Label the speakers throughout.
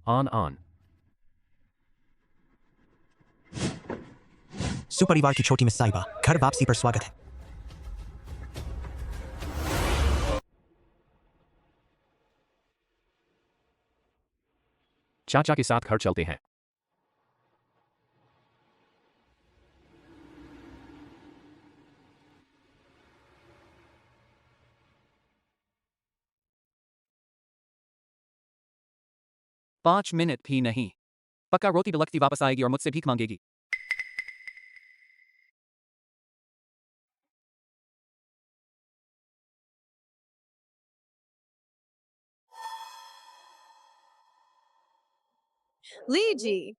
Speaker 1: On.
Speaker 2: सुपरिवार की छोटी miss साहिबा, घर वापसी पर स्वागत है।
Speaker 1: चाचा के साथ घर चलते हैं।
Speaker 3: पाँच मिनट भी नहीं। पक्का रोटी बिलखती वापस आएगी और मुझसे भीख मांगेगी।
Speaker 4: लीजी,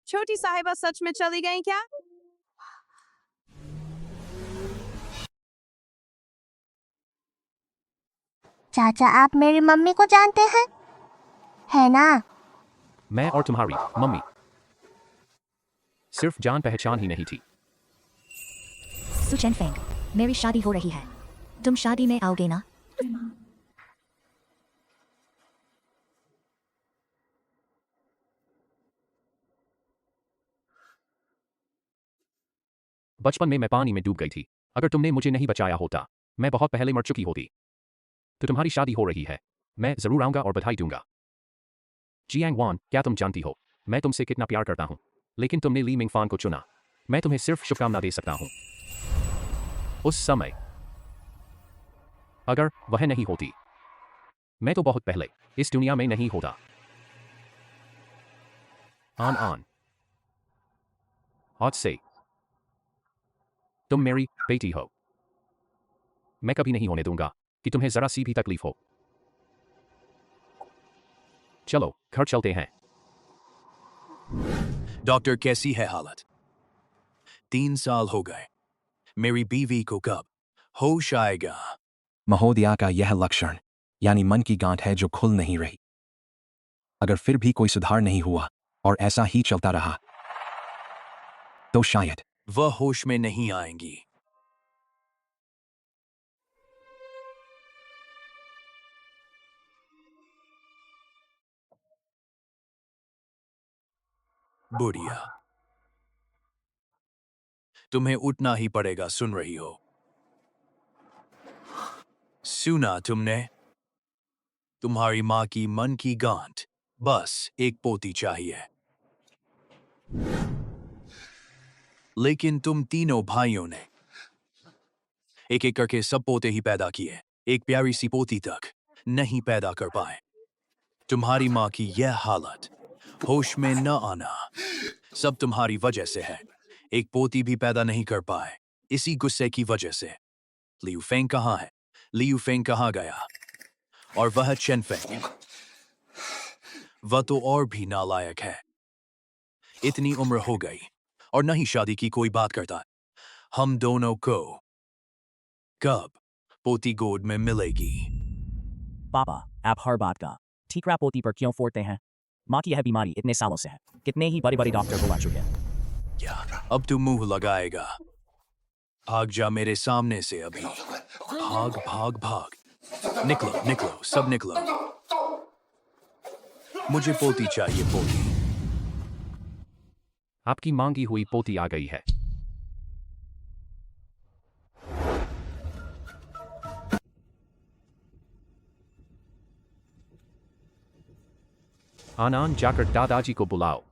Speaker 4: छोटी साहिबा सच में चली गई क्या?
Speaker 5: चाचा आप मेरी मम्मी को जानते हैं, है ना?
Speaker 1: मैं और तुम्हारी मम्मी सिर्फ जान पहचान ही नहीं थी।
Speaker 6: सु चेनफेंग, मेरी शादी हो रही है, तुम शादी में आओगे ना?
Speaker 1: बचपन में मैं पानी में डूब गई थी। अगर तुमने मुझे नहीं बचाया होता, मैं बहुत पहले मर चुकी होती। तो तुम्हारी शादी हो रही है, मैं जरूर आऊंगा और बधाई दूंगा। जियांग वान, क्या तुम जानती हो मैं तुमसे कितना प्यार करता हूं, लेकिन तुमने ली मिंगफान को चुना। मैं तुम्हें सिर्फ शुभकामना दे सकता हूं। उस समय अगर वह नहीं होती, मैं तो बहुत पहले इस दुनिया में नहीं होता। ऑन। आज से तुम मेरी बेटी हो। मैं कभी नहीं होने दूंगा कि तुम्हें जरा सी भी तकलीफ हो। चलो घर चलते हैं।
Speaker 7: डॉक्टर कैसी है हालत? 3 साल हो गए। मेरी बीवी को कब होश आएगा?
Speaker 8: महोदया का यह लक्षण यानी मन की गांठ है जो खुल नहीं रही। अगर फिर भी कोई सुधार नहीं हुआ और ऐसा ही चलता रहा तो शायद
Speaker 7: वह होश में नहीं आएंगी। बुढ़िया, तुम्हें उठना ही पड़ेगा, सुन रही हो? सुना तुमने? तुम्हारी मां की मन की गांठ, बस एक पोती चाहिए। लेकिन तुम तीनों भाइयों ने एक एक करके सब पोते ही पैदा किए, एक प्यारी सी पोती तक नहीं पैदा कर पाए। तुम्हारी मां की यह हालत, होश में न आना, सब तुम्हारी वजह से है। एक पोती भी पैदा नहीं कर पाए, इसी गुस्से की वजह से। लियू फेंग कहाँ है? लियू फेंग कहाँ गया? और वह चेन फेंग, वह तो और भी नालायक है। इतनी उम्र हो गई और नहीं शादी की कोई बात करता। हम दोनों को कब पोती गोद में मिलेगी?
Speaker 9: पापा, आप हर बात का ठीकरा पोती पर क्यों फोड़ते हैं? माँ की यह बीमारी इतने सालों से है, कितने ही बड़े बड़े डॉक्टर बुला चुके हैं।
Speaker 7: क्या अब तू मुंह लगाएगा? भाग जा मेरे सामने से अभी। भाग भाग भाग, निकलो निकलो, सब निकलो। मुझे पोती चाहिए, पोती।
Speaker 1: आपकी मांगी हुई पोती आ गई है। आनंद जाकर दादाजी को बुलाओ।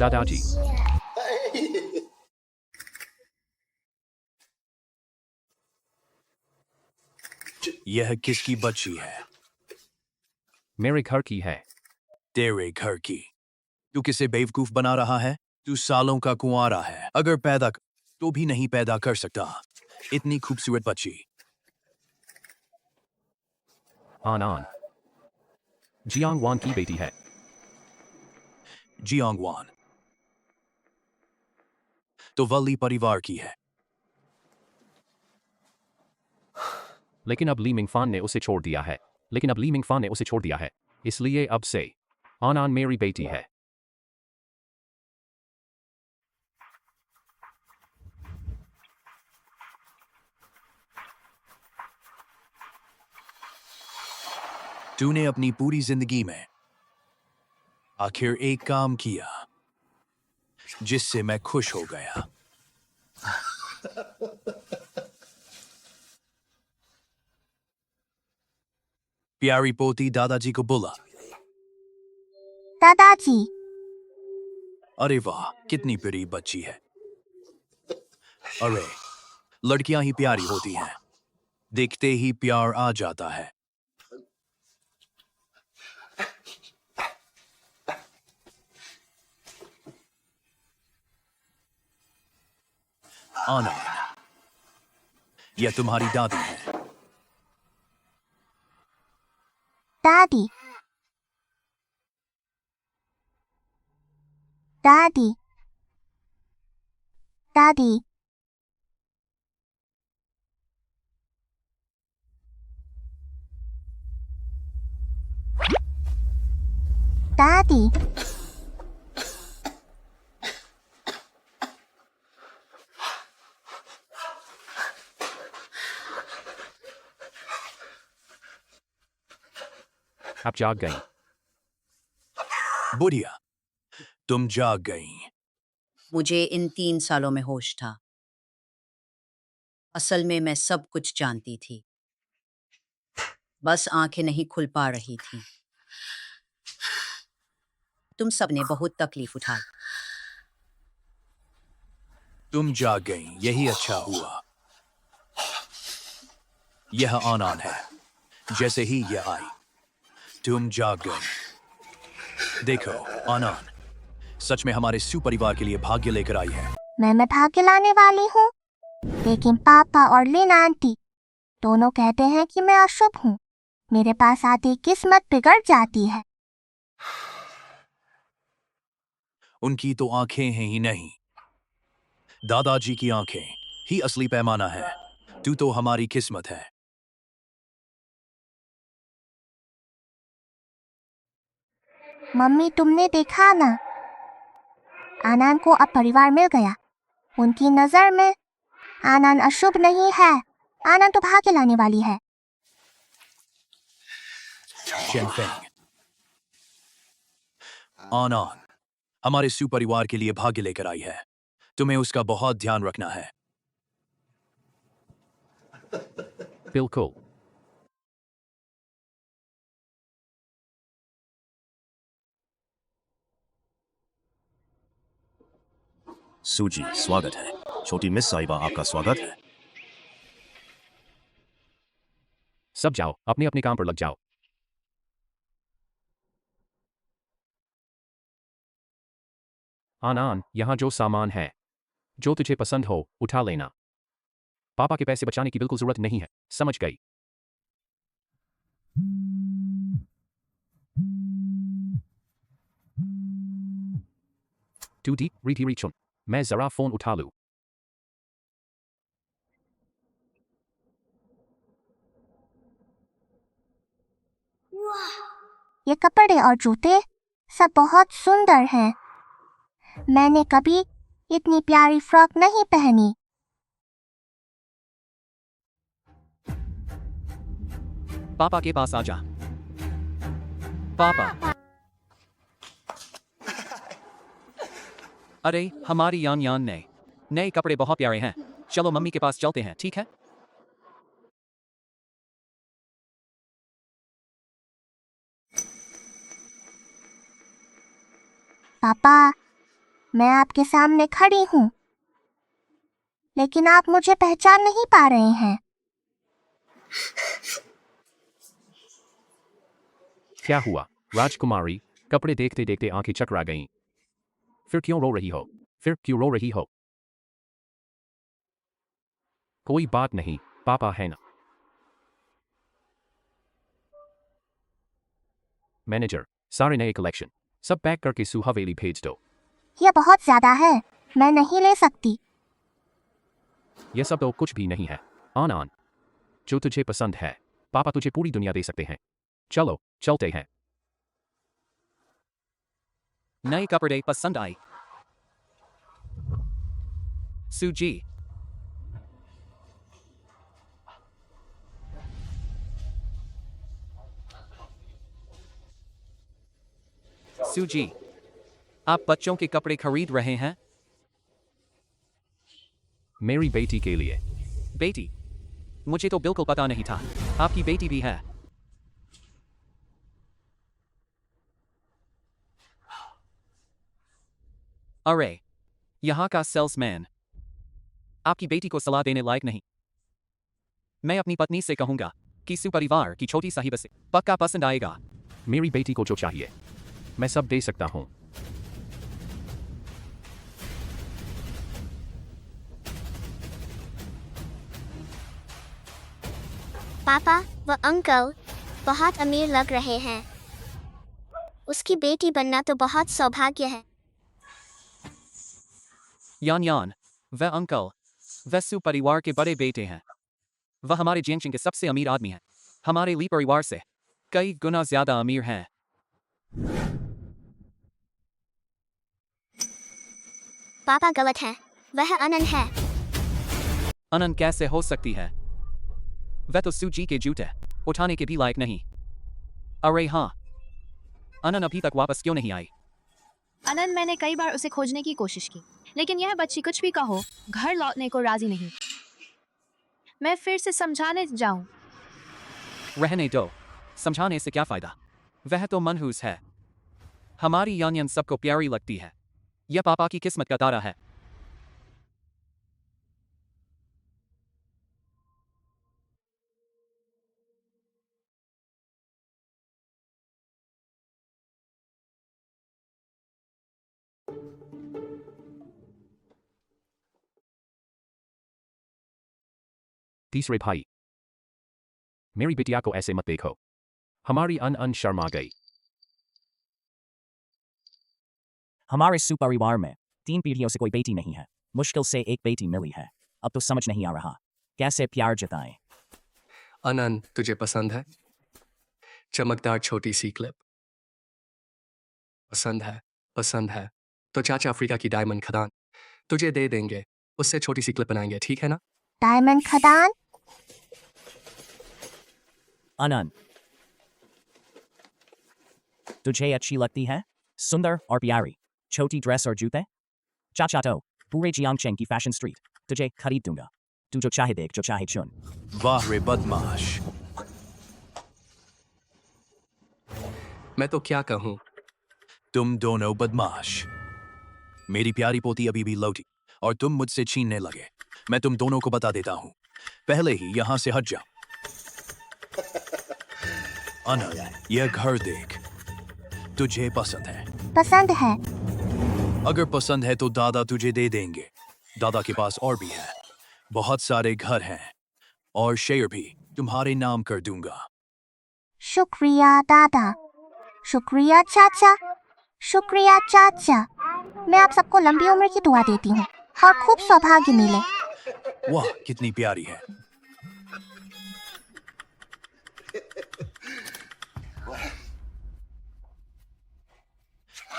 Speaker 1: दादाजी,
Speaker 7: यह किसकी बच्ची है?
Speaker 1: मेरे घर की है।
Speaker 7: तेरे घर की? तू किसे बेवकूफ बना रहा है? तू सालों का कुंवारा है, अगर पैदा तो भी नहीं पैदा कर सकता। इतनी खूबसूरत बच्ची।
Speaker 1: आनंद जियांग वान की बेटी है।
Speaker 7: जियांग वान तो वली परिवार की है।
Speaker 1: लेकिन अब ली मिंगफान ने उसे छोड़ दिया है। इसलिए अब से आनंद मेरी बेटी है।
Speaker 7: तूने अपनी पूरी जिंदगी में आखिर एक काम किया जिससे मैं खुश हो गया। प्यारी पोती दादाजी को बुला।
Speaker 5: दादाजी।
Speaker 7: अरे वाह, कितनी प्यारी बच्ची है। अरे, लड़कियां ही प्यारी होती हैं, देखते ही प्यार आ जाता है। आनंद, यह तुम्हारी दादी है।
Speaker 5: दादी। दादी। दादी। दादी।
Speaker 1: आप जाग गई।
Speaker 7: बुढ़िया, तुम जाग गई।
Speaker 10: मुझे इन 3 सालों में होश था। असल में मैं सब कुछ जानती थी, बस आंखें नहीं खुल पा रही थी। तुम सबने बहुत तकलीफ उठाई।
Speaker 7: तुम जाग गई, यही अच्छा हुआ। यह आनंद है। जैसे ही यह आई, तुम जाग गई। देखो आनंद, सच में हमारे सुपरिवार के लिए भाग्य लेकर आई है।
Speaker 5: मैं भाग्य लाने वाली हूँ, लेकिन पापा और लीन आंटी दोनों कहते हैं कि मैं अशुभ हूँ। मेरे पास आती किस्मत बिगड़ जाती है।
Speaker 7: उनकी तो आंखें हैं ही नहीं, दादाजी की आंखें ही असली पैमाना है। तू तो हमारी किस्मत है।
Speaker 5: मम्मी, तुमने देखा ना, आनंद को अब परिवार मिल गया। उनकी नजर में आनंद अशुभ नहीं है, आनंद तो भाग्य लाने वाली है।
Speaker 7: चेनफेंग, आनंद हमारे सुपरिवार के लिए भाग्य लेकर आई है। तुम्हें उसका बहुत ध्यान रखना है।
Speaker 1: बिल्कुल।
Speaker 11: सूजी, स्वागत है। छोटी मिस साहिबा, आपका स्वागत है।
Speaker 1: सब जाओ, अपने अपने काम पर लग जाओ। आनंद, यहाँ जो सामान है, जो तुझे पसंद हो उठा लेना। पापा के पैसे बचाने की बिल्कुल जरूरत नहीं है, समझ गई? टू डी रीठी रीचुन, मैं जरा फोन उठा लूं।
Speaker 5: ये कपड़े और जूते सब बहुत सुंदर हैं। मैंने कभी इतनी प्यारी फ्रॉक नहीं पहनी।
Speaker 3: पापा के पास आ जा। पापा। अरे, हमारी यान यान ने नए कपड़े बहुत प्यारे हैं। चलो मम्मी के पास चलते हैं, ठीक है?
Speaker 5: पापा, मैं आपके सामने खड़ी हूँ, लेकिन आप मुझे पहचान नहीं पा रहे हैं।
Speaker 1: क्या हुआ राजकुमारी? कपड़े देखते देखते आंखें चकरा गईं। फिर क्यों रो रही हो? फिर क्यों रो रही हो? कोई बात नहीं, पापा है ना। मैनेजर, सारे नए कलेक्शन सब पैक करके सुहावेली भेज दो।
Speaker 5: यह बहुत ज्यादा है, मैं नहीं ले सकती।
Speaker 1: यह सब तो कुछ भी नहीं है आनंद। जो तुझे पसंद है, पापा तुझे पूरी दुनिया दे सकते हैं। चलो चलते हैं।
Speaker 3: नए कपड़े पसंद आए? सूजी। सूजी, आप बच्चों के कपड़े खरीद रहे हैं?
Speaker 1: मेरी बेटी के लिए।
Speaker 3: बेटी? मुझे तो बिल्कुल पता नहीं था। आपकी बेटी भी है। अरे, यहाँ का सेल्समैन आपकी बेटी को सलाह देने लायक नहीं। मैं अपनी पत्नी से कहूंगा कि सुपरिवार की छोटी साहिबा से पक्का पसंद आएगा।
Speaker 1: मेरी बेटी को जो चाहिए मैं सब दे सकता हूँ।
Speaker 5: पापा, वो अंकल बहुत अमीर लग रहे हैं। उसकी बेटी बनना तो बहुत सौभाग्य है।
Speaker 3: यान, वह अंकल, वह सुपरिवार के बड़े बेटे हैं। वह हमारे जेंशिंग के सबसे अमीर आदमी हैं। हमारे ली परिवार से कई गुना ज्यादा अमीर हैं।
Speaker 5: पापा गलत है, वह अनन है।
Speaker 3: अनन कैसे हो सकती है? वह तो सूजी के जूते उठाने के भी लायक नहीं। अरे हाँ, अनन अभी तक वापस क्यों नहीं आई?
Speaker 4: अनन, मैंने कई बार उसे खोजने की कोशिश की, लेकिन यह बच्ची कुछ भी कहो घर लौटने को राजी नहीं। मैं फिर से समझाने जाऊं?
Speaker 3: रहने दो, समझाने से क्या फायदा? वह तो मनहूस है। हमारी यान सबको प्यारी लगती है। यह पापा की किस्मत का तारा है।
Speaker 1: तीसरे भाई, मेरी बिटिया को ऐसे मत देखो। हमारी अन शर्मा गई।
Speaker 9: हमारे सुपरिवार में 3 पीढ़ियों से कोई बेटी नहीं है। मुश्किल से एक बेटी मिली है। अब तो समझ नहीं आ रहा कैसे प्यार जताएं।
Speaker 12: अनन, तुझे पसंद है? चमकदार छोटी सी क्लिप पसंद है? पसंद है तो चाचा अफ्रीका की डायमंड खदान तुझे दे देंगे। उससे छोटी सी क्लिप बनाएंगे, ठीक है ना?
Speaker 5: डायमंड खदान?
Speaker 9: अनन, तुझे अच्छी लगती है? सुंदर और प्यारी छोटी ड्रेस और जूते? चाचा तो पूरे जियांगचेंग की फैशन स्ट्रीट तुझे खरीद दूंगा। तू जो चाहे देख, जो चाहे चुन।
Speaker 7: वाह रे बदमाश।
Speaker 12: मैं तो क्या कहूँ।
Speaker 7: तुम दोनों बदमाश। मेरी प्यारी पोती अभी भी लौटी और तुम मुझसे छीनने लगे। मैं तुम दोनों को बता देता हूँ, पहले ही यहाँ से हट जाओ। अनन, यह घर देख। तुझे पसंद है?
Speaker 5: पसंद है।
Speaker 7: अगर पसंद है तो दादा तुझे दे देंगे। दादा के पास और भी है, बहुत सारे घर हैं और शेयर भी तुम्हारे नाम कर दूंगा।
Speaker 5: शुक्रिया दादा। शुक्रिया चाचा। शुक्रिया चाचा। मैं आप सबको लंबी उम्र की दुआ देती हूँ और खूब सौभाग्य मिले।
Speaker 7: वाह, कितनी प्यारी है।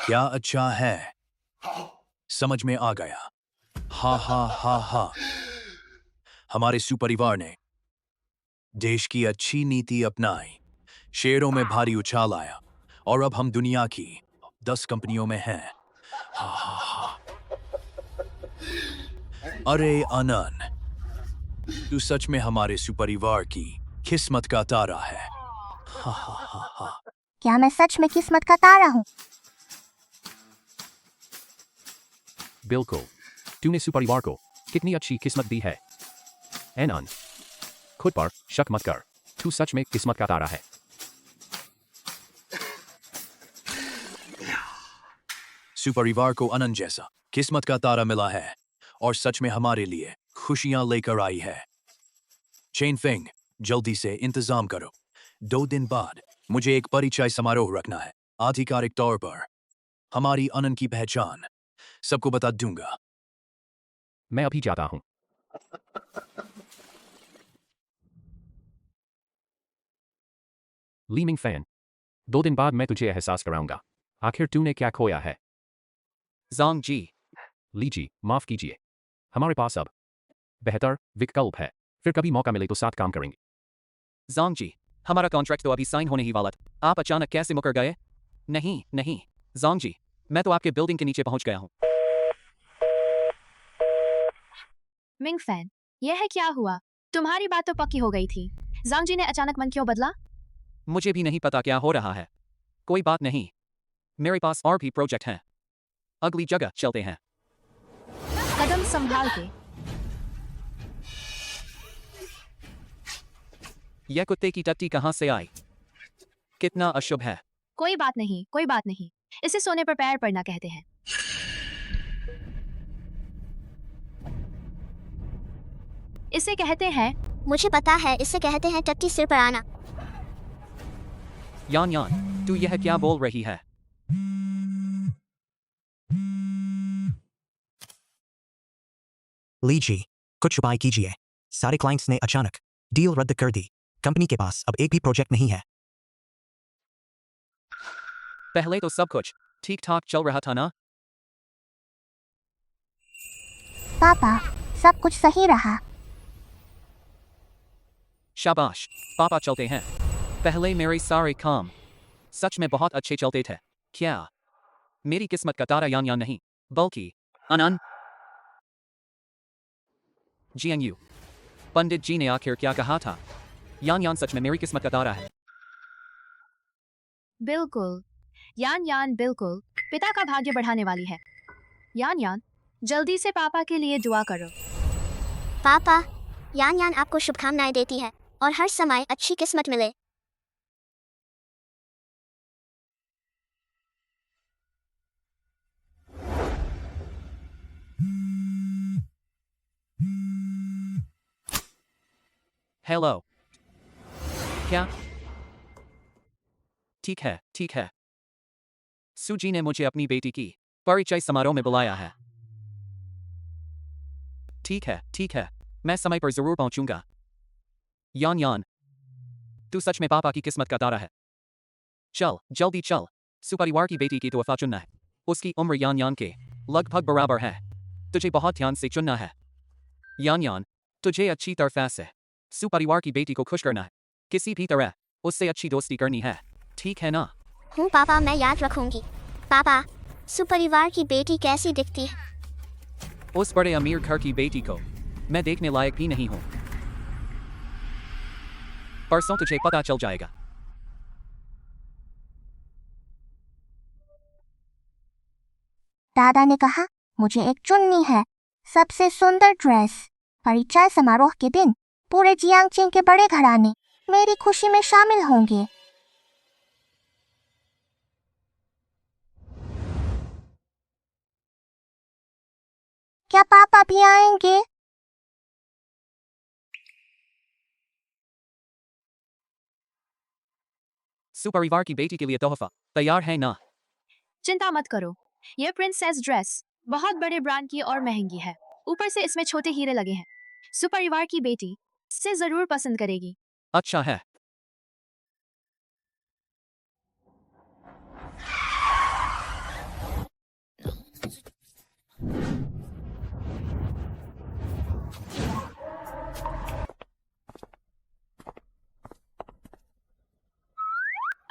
Speaker 7: क्या अच्छा है, समझ में आ गया। हा हा हा हा। हमारे सुपरिवार ने देश की अच्छी नीति अपनाई, शेयरों में भारी उछाल आया और अब हम दुनिया की 10 कंपनियों में हैं। हा हा हा। अरे अनन, तू सच में हमारे सुपरिवार की किस्मत का तारा है। हा हा हा हा।
Speaker 5: क्या मैं सच में किस्मत का तारा हूँ?
Speaker 1: बिल्कुल, तूने सुपरिवार को कितनी अच्छी किस्मत दी है। एनन, खुद पर शक मत कर, तू सच में किस्मत का तारा है।
Speaker 7: सुपरिवार को अनन जैसा किस्मत का तारा मिला है और सच में हमारे लिए खुशियां लेकर आई है। चेन फेंग, जल्दी से इंतजाम करो। 2 दिन बाद मुझे एक परिचय समारोह रखना है। आधिकारिक तौर पर हमारी अनन की पहचान सबको बता दूंगा।
Speaker 1: मैं अभी जाता हूँ। लीमिंग फैन, 2 दिन बाद मैं तुझे एहसास कराऊंगा आखिर तूने क्या खोया है।
Speaker 3: जोंग जी,
Speaker 1: लीजिए, माफ कीजिए, हमारे पास अब बेहतर विकल्प है। फिर कभी मौका मिले तो साथ काम करेंगे।
Speaker 3: जोंग जी, हमारा कॉन्ट्रैक्ट तो अभी साइन होने ही वाला था। आप अचानक कैसे मुकर गए? नहीं, जोंगजी, मैं तो आपके बिल्डिंग के नीचे पहुंच गया हूं।
Speaker 4: मिंग फैन, यह है क्या हुआ? तुम्हारी बात तो पक्की हो गई थी। जोंगजी ने अचानक मन क्यों बदला?
Speaker 3: मुझे भी नहीं पता क्या हो रहा है। कोई बात नहीं, मेरे पास और भी प्रोजेक्ट हैं। अगली जगह चलते हैं।
Speaker 4: कदम संभाल के।
Speaker 3: यह कुत्ते की टट्टी कहां से आई? कितना अशुभ है।
Speaker 4: कोई बात नहीं, कोई बात नहीं। इसे सोने पर पैर पड़ना कहते हैं। इसे कहते हैं।
Speaker 5: मुझे पता है, इसे कहते हैं टट्टी सिर पर आना।
Speaker 3: यान यान, तू यह क्या बोल रही है?
Speaker 2: लीजिए, कुछ उपाय कीजिए। सारे क्लाइंट्स ने अचानक डील रद्द कर दी। कंपनी के पास अब एक भी प्रोजेक्ट नहीं है।
Speaker 3: पहले तो सब कुछ ठीक ठाक चल रहा था ना?
Speaker 5: पापा, सब कुछ सही रहा।
Speaker 3: शाबाश, पापा चलते हैं। पहले मेरे सारे काम सच में बहुत अच्छे चलते थे। क्या मेरी किस्मत का तारा यान यान नहीं, बल्कि अनन। जीएनयू, पंडित जी ने आखिर क्या कहा था? यान यान सच में मेरी किस्मत का तारा है।
Speaker 4: बिल्कुल, यान यान बिल्कुल पिता का भाग्य बढ़ाने वाली है। यान यान, जल्दी से पापा के लिए दुआ करो।
Speaker 5: पापा, यान यान आपको शुभकामनाएं देती है और हर समय अच्छी किस्मत मिले।
Speaker 3: हेलो। क्या? ठीक है, ठीक है। सूजी ने मुझे अपनी बेटी की परिचय समारोह में बुलाया है। ठीक है, मैं समय पर जरूर पहुंचूंगा। यान यान, तू सच में पापा की किस्मत का तारा है। चल, जल्दी चल। सुपरिवार की बेटी की तोहफा चुनना है। उसकी उम्र यान यान के लगभग बराबर है। तुझे बहुत ध्यान से चुनना है। यान यान, तुझे अच्छी तरह से सुपरिवार की बेटी को खुश करना है। किसी भी तरह उससे अच्छी दोस्ती करनी है, ठीक है ना?
Speaker 5: हूँ पापा, मैं याद रखूंगी। पापा, सुपरिवार की बेटी कैसी दिखती है?
Speaker 3: उस बड़े अमीर घर की बेटी को मैं देखने लायक भी नहीं हूं। परसों तुझे पता चल जाएगा।
Speaker 5: दादा ने कहा मुझे एक चुननी है, सबसे सुंदर ड्रेस। परिचय समारोह के दिन पूरे जियांगचेंग के बड़े घराने मेरी खुशी में शामिल होंगे। क्या पापा भी आएंगे?
Speaker 3: सुपरिवार की बेटी के लिए तोहफा तैयार है ना?
Speaker 4: चिंता मत करो, यह प्रिंसेस ड्रेस बहुत बड़े ब्रांड की और महंगी है। ऊपर से इसमें छोटे हीरे लगे हैं। सुपरिवार की बेटी इसे जरूर पसंद करेगी।
Speaker 3: अच्छा है।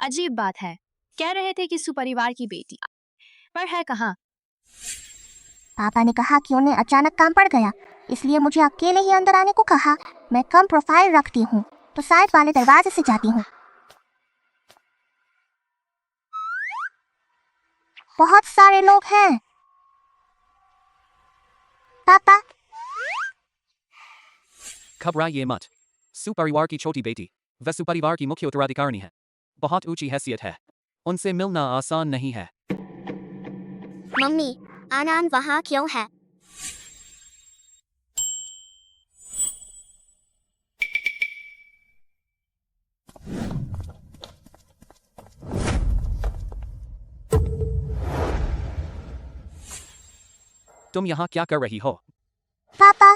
Speaker 4: अजीब बात है, कह रहे थे कि सुपरिवार की बेटी, पर है कहाँ?
Speaker 5: पापा ने कहा कि उन्हें अचानक काम पड़ गया, इसलिए मुझे अकेले ही अंदर आने को कहा। मैं कम प्रोफाइल रखती हूँ, तो साइड वाले दरवाजे से जाती हूँ। बहुत सारे लोग हैं। पापा,
Speaker 3: घबराइए मत। सुपरिवार की छोटी बेटी वह सुपरिवार की मुख्य उत्तराधिकारिणी है। बहुत ऊंची हैसियत है। उनसे मिलना आसान नहीं है।
Speaker 5: मम्मी, आनंद वहाँ क्यों है?
Speaker 3: तुम यहाँ क्या कर रही हो?
Speaker 5: पापा,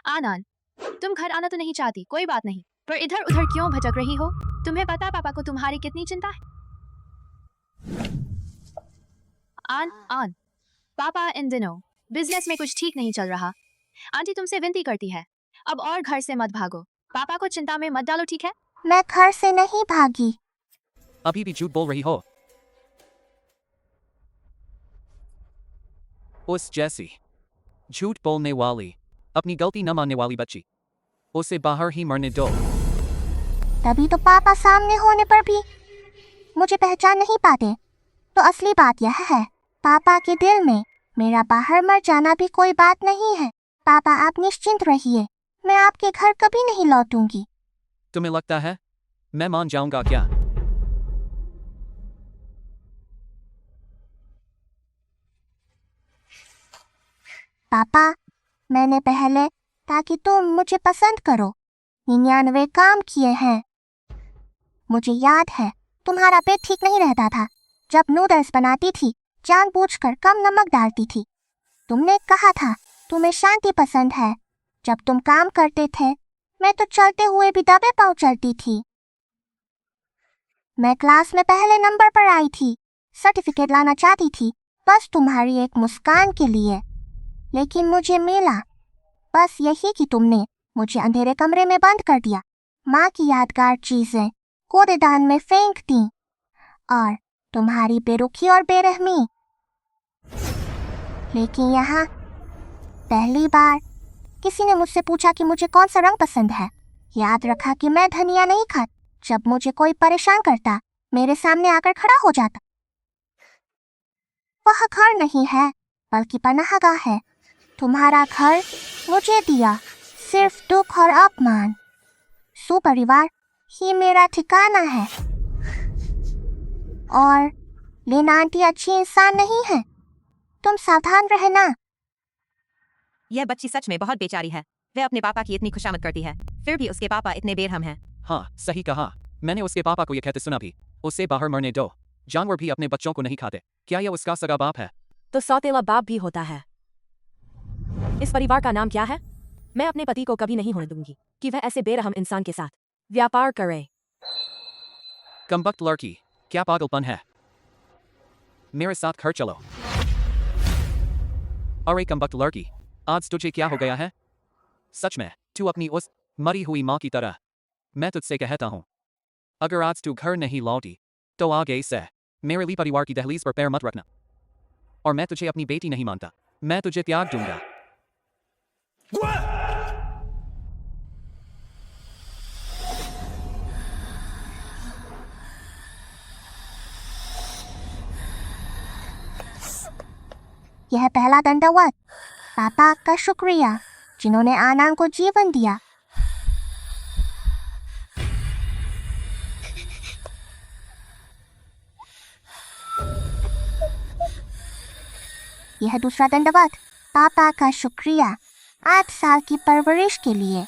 Speaker 4: आनंद, तुम घर आना तो नहीं चाहती, कोई बात नहीं, पर इधर उधर क्यों भटक रही हो? तुम्हें पता पापा को तुम्हारी कितनी चिंता है? आन, पापा इन दिनों बिजनेस में कुछ ठीक नहीं चल रहा। आंटी तुमसे विनती करती है, अब और घर से मत भागो। पापा को चिंता में मत डालो, ठीक है?
Speaker 5: मैं घर से नहीं भागी।
Speaker 3: अभी भी झूठ बोल रही हो। उस जैसी झूठ बोलने वाली, अपनी गलती न मानने वाली बच्ची, उसे बाहर ही मरने दो।
Speaker 5: तभी तो पापा सामने होने पर भी मुझे पहचान नहीं पाते। तो असली बात यह है, पापा के दिल में मेरा बाहर मर जाना भी कोई बात नहीं है। पापा आप निश्चिंत रहिए, मैं आपके घर कभी नहीं लौटूंगी।
Speaker 3: तुम्हें लगता है मैं मान जाऊंगा क्या?
Speaker 5: पापा मैंने पहले ताकि तुम मुझे पसंद करो 99 काम किए हैं। मुझे याद है तुम्हारा पेट ठीक नहीं रहता था। जब नूडल्स बनाती थी जानबूझकर कम नमक डालती थी। तुमने कहा था तुम्हें शांति पसंद है। जब तुम काम करते थे मैं तो चलते हुए भी दबे पांव चलती थी। मैं क्लास में पहले नंबर पर आई थी, सर्टिफिकेट लाना चाहती थी बस तुम्हारी एक मुस्कान के लिए। लेकिन मुझे मिला बस यही कि तुमने मुझे अंधेरे कमरे में बंद कर दिया, माँ की यादगार चीजें कूड़ेदान में फेंक दी और तुम्हारी बेरुखी और बेरहमी। लेकिन यहाँ पहली बार किसी ने मुझसे पूछा कि मुझे कौन सा रंग पसंद है। याद रखा कि मैं धनिया नहीं खाती। जब मुझे कोई परेशान करता मेरे सामने आकर खड़ा हो जाता। वह घर नहीं है बल्कि पनाहगाह है। तुम्हारा घर मुझे दिया सिर्फ दुख और अपमान। सुपरिवार ही मेरा ठिकाना है। और लीना आंटी अच्छी इंसान नहीं है, तुम सावधान रहना।
Speaker 6: यह बच्ची सच में बहुत बेचारी है। वह अपने पापा की इतनी खुशामद करती है, फिर भी उसके पापा इतने बेरहम हैं।
Speaker 3: हाँ, सही कहा। मैंने उसके पापा को यह कहते सुना भी, उसे बाहर मरने दो। जानवर भी अपने बच्चों को नहीं खाते। क्या यह उसका सगा बाप है?
Speaker 6: तो सौतेला बाप भी होता है। इस परिवार का नाम क्या है? मैं अपने पति को कभी नहीं होने दूंगी कि वह ऐसे बेरहम इंसान के साथ व्यापार करे।
Speaker 3: कमबख्त लड़की, क्या पागलपन है? मेरे साथ घर चलो। अरे कमबख्त लड़की, आज तुझे क्या हो गया है? सच में तू अपनी उस मरी हुई माँ की तरह। मैं तुझसे कहता हूँ, अगर आज तू घर नहीं लौटी तो आगे से मेरे लिए परिवार की दहलीज पर पैर मत रखना। और मैं तुझे अपनी बेटी नहीं मानता, मैं तुझे त्याग दूंगा।
Speaker 5: यह पहला दंडवत पापा का शुक्रिया जिन्होंने आनंद को जीवन दिया। यह दूसरा दंडवत पापा का शुक्रिया 8 साल की परवरिश के लिए।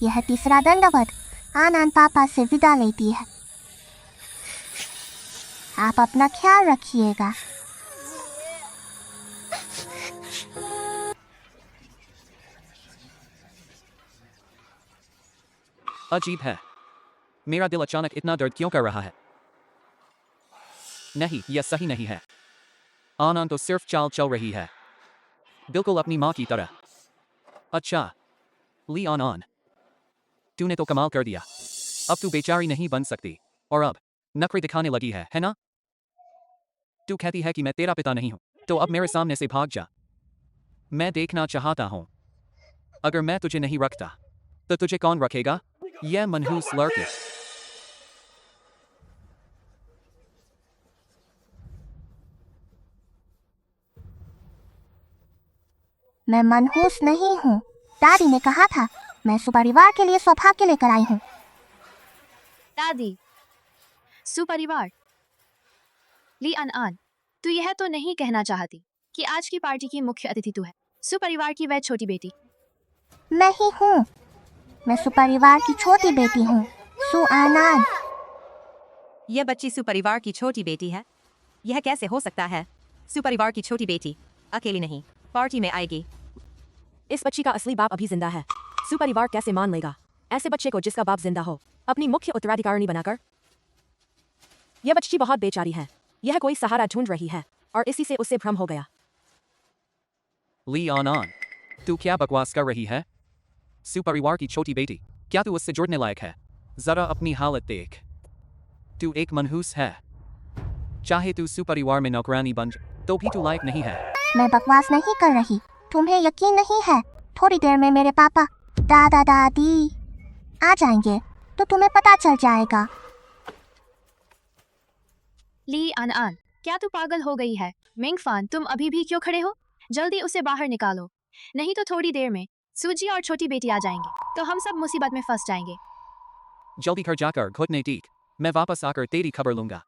Speaker 5: यह तीसरा दंडवत आनंद पापा से विदा लेती है। आप अपना ख्याल रखिएगा।
Speaker 3: अजीब है, मेरा दिल अचानक इतना दर्द क्यों कर रहा है? नहीं, यह सही नहीं है। आनंद तो सिर्फ चाल चल रही है, बिल्कुल अपनी माँ की तरह। अच्छा ली आनंद, तूने तो कमाल कर दिया। अब तू बेचारी नहीं बन सकती और अब नखरे दिखाने लगी है ना? तू कहती है कि मैं तेरा पिता नहीं हूं, तो अब मेरे सामने से भाग जा। मैं देखना चाहता हूं, अगर मैं तुझे नहीं रखता तो तुझे कौन रखेगा? यह मनहूस लड़की।
Speaker 5: मैं मनहूस नहीं हूँ। दादी ने कहा था मैं सुपरिवार के लिए सौभाग्य लेकर आई हूँ।
Speaker 4: दादी, सुपरिवार। ली अनआन, तू यह तो नहीं कहना चाहती कि आज की पार्टी की मुख्य अतिथि तू है, सुपरिवार की वह छोटी बेटी?
Speaker 5: मैं ही हूँ। मैं सुपरिवार की छोटी बेटी हूँ, सु आनंद।
Speaker 6: यह बच्ची सुपरिवार की छोटी बेटी है? यह कैसे हो सकता है? सुपरिवार की छोटी बेटी अकेली नहीं, पार्टी में आएगी। इस बच्ची का असली बाप अभी जिंदा है। सुपरिवार कैसे मान लेगा ऐसे बच्चे को जिसका बाप जिंदा हो अपनी मुख्य उत्तराधिकारिणी बनाकर? यह बच्ची बहुत बेचारी है। यह कोई सहारा ढूंढ रही है और इसी से उसे भ्रम हो गया।
Speaker 3: ली आनंद, तू क्या बकवास कर रही है? सुपरिवार की छोटी बेटी, क्या तू उससे जुड़ने लायक है? जरा अपनी हालत देख। तू एक मनहूस है। चाहे तू सुपरिवार में नौकरानी बन तो भी तू लायक नहीं है।
Speaker 5: मैं बकवास नहीं कर रही। तुम्हें यकीन नहीं है? थोड़ी देर में मेरे पापा दादा दादी आ जाएंगे तो तुम्हें पता चल जाएगा।
Speaker 4: ली अनआन, क्या तू पागल हो गई है? मिंगफान, तुम अभी भी क्यों खड़े हो? जल्दी उसे बाहर निकालो, नहीं तो थोड़ी देर में सूजी और छोटी बेटी आ जाएंगे तो हम सब मुसीबत में फंस जाएंगे।
Speaker 3: जल्दी घर जाकर घुटने टेक, मैं वापस आकर तेरी खबर लूंगा।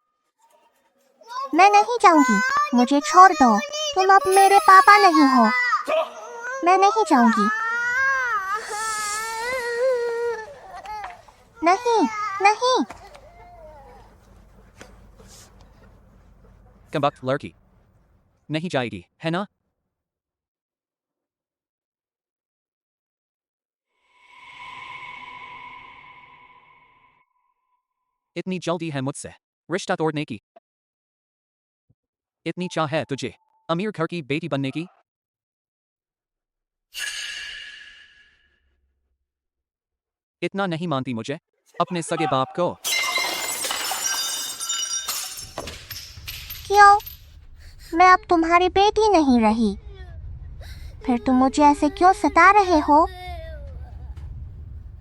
Speaker 5: मैं नहीं जाऊंगी, मुझे छोड़ दो। तुम अब मेरे पापा नहीं हो। मैं नहीं जाऊंगी। नहीं नहीं।
Speaker 3: कमबख्त लड़की नहीं जाएगी, है ना? इतनी जल्दी है मुझसे रिश्ता तोड़ने की? इतनी चाह है तुझे अमीर घर की बेटी बनने की? इतना नहीं मानती मुझे, अपने सगे बाप को?
Speaker 5: क्यों? मैं अब तुम्हारी बेटी नहीं रही। फिर तुम मुझे ऐसे क्यों सता रहे हो?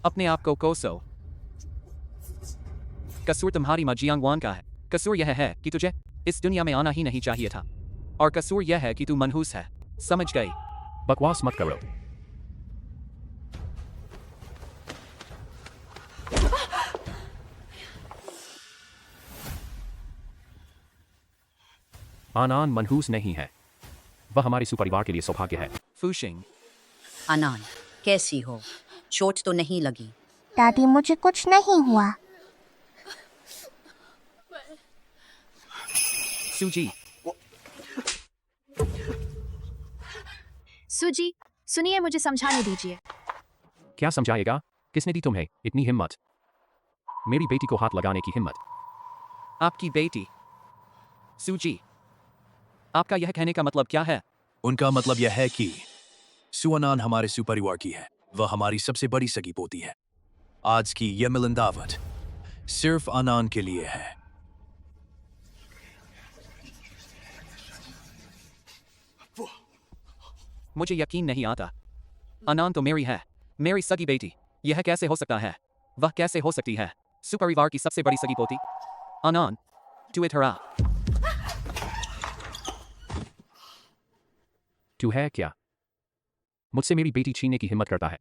Speaker 3: अपने आप को कोसो। कसूर तुम्हारी माँ जियांगवान का है। कसूर यह है कि तुझे इस दुनिया में आना ही नहीं चाहिए था। और कसूर यह है कि तू मनहूस है। समझ गई?
Speaker 1: बकवास मत करो। आनान मनहूस नहीं है, वह हमारे सुपरिवार के लिए सौभाग्य है।
Speaker 3: फूशिंग।
Speaker 10: अनान, कैसी हो? चोट तो नहीं लगी?
Speaker 5: दादी, मुझे कुछ नहीं हुआ।
Speaker 3: सूजी।
Speaker 4: सूजी, सुनिए, मुझे समझाने दीजिए।
Speaker 1: क्या समझाएगा? किसने दी तुम्हें इतनी हिम्मत? मेरी बेटी को हाथ लगाने की हिम्मत?
Speaker 3: आपकी बेटी? सूजी, आपका यह कहने का मतलब क्या है?
Speaker 7: उनका मतलब यह है कि सुअनान हमारे सुपरिवार की है। वह हमारी सबसे बड़ी सगी पोती है। आज की यह मिलन दावत सिर्फ अनान के लिए है।
Speaker 3: मुझे यकीन नहीं आता। अनान तो मेरी है, मेरी सगी बेटी। यह कैसे हो सकता है? वह कैसे हो सकती है सुपरिवार की सबसे बड़ी सगी पोती? अनान, तू इधर आ।
Speaker 1: तू है क्या? मुझसे मेरी बेटी छीनने की हिम्मत करता है?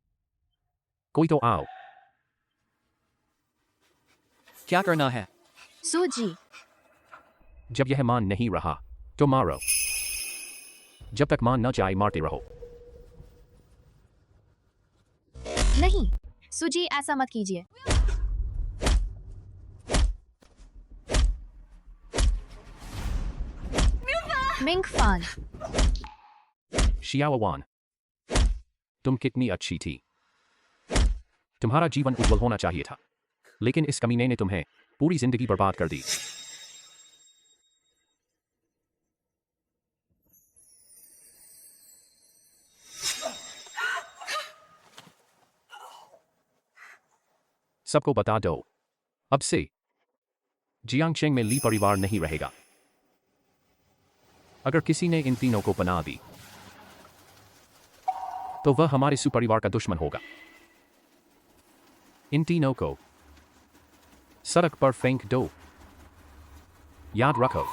Speaker 1: कोई तो आओ।
Speaker 3: क्या करना है?
Speaker 4: सूजी,
Speaker 1: जब यह मान नहीं रहा तो मारो। जब तक मान न जाए मारते रहो।
Speaker 4: नहीं सूजी, ऐसा मत कीजिए। मिंगफान,
Speaker 1: शियावान, तुम कितनी अच्छी थी। तुम्हारा जीवन उज्जवल होना चाहिए था, लेकिन इस कमीने ने तुम्हें पूरी जिंदगी बर्बाद कर दी। सबको बता दो, अब से जियांगचेंग में ली परिवार नहीं रहेगा। अगर किसी ने इन तीनों को पनाह दी तो वह हमारे सुपरिवार का दुश्मन होगा। इन तीनों को सड़क पर फेंक दो। याद रखो,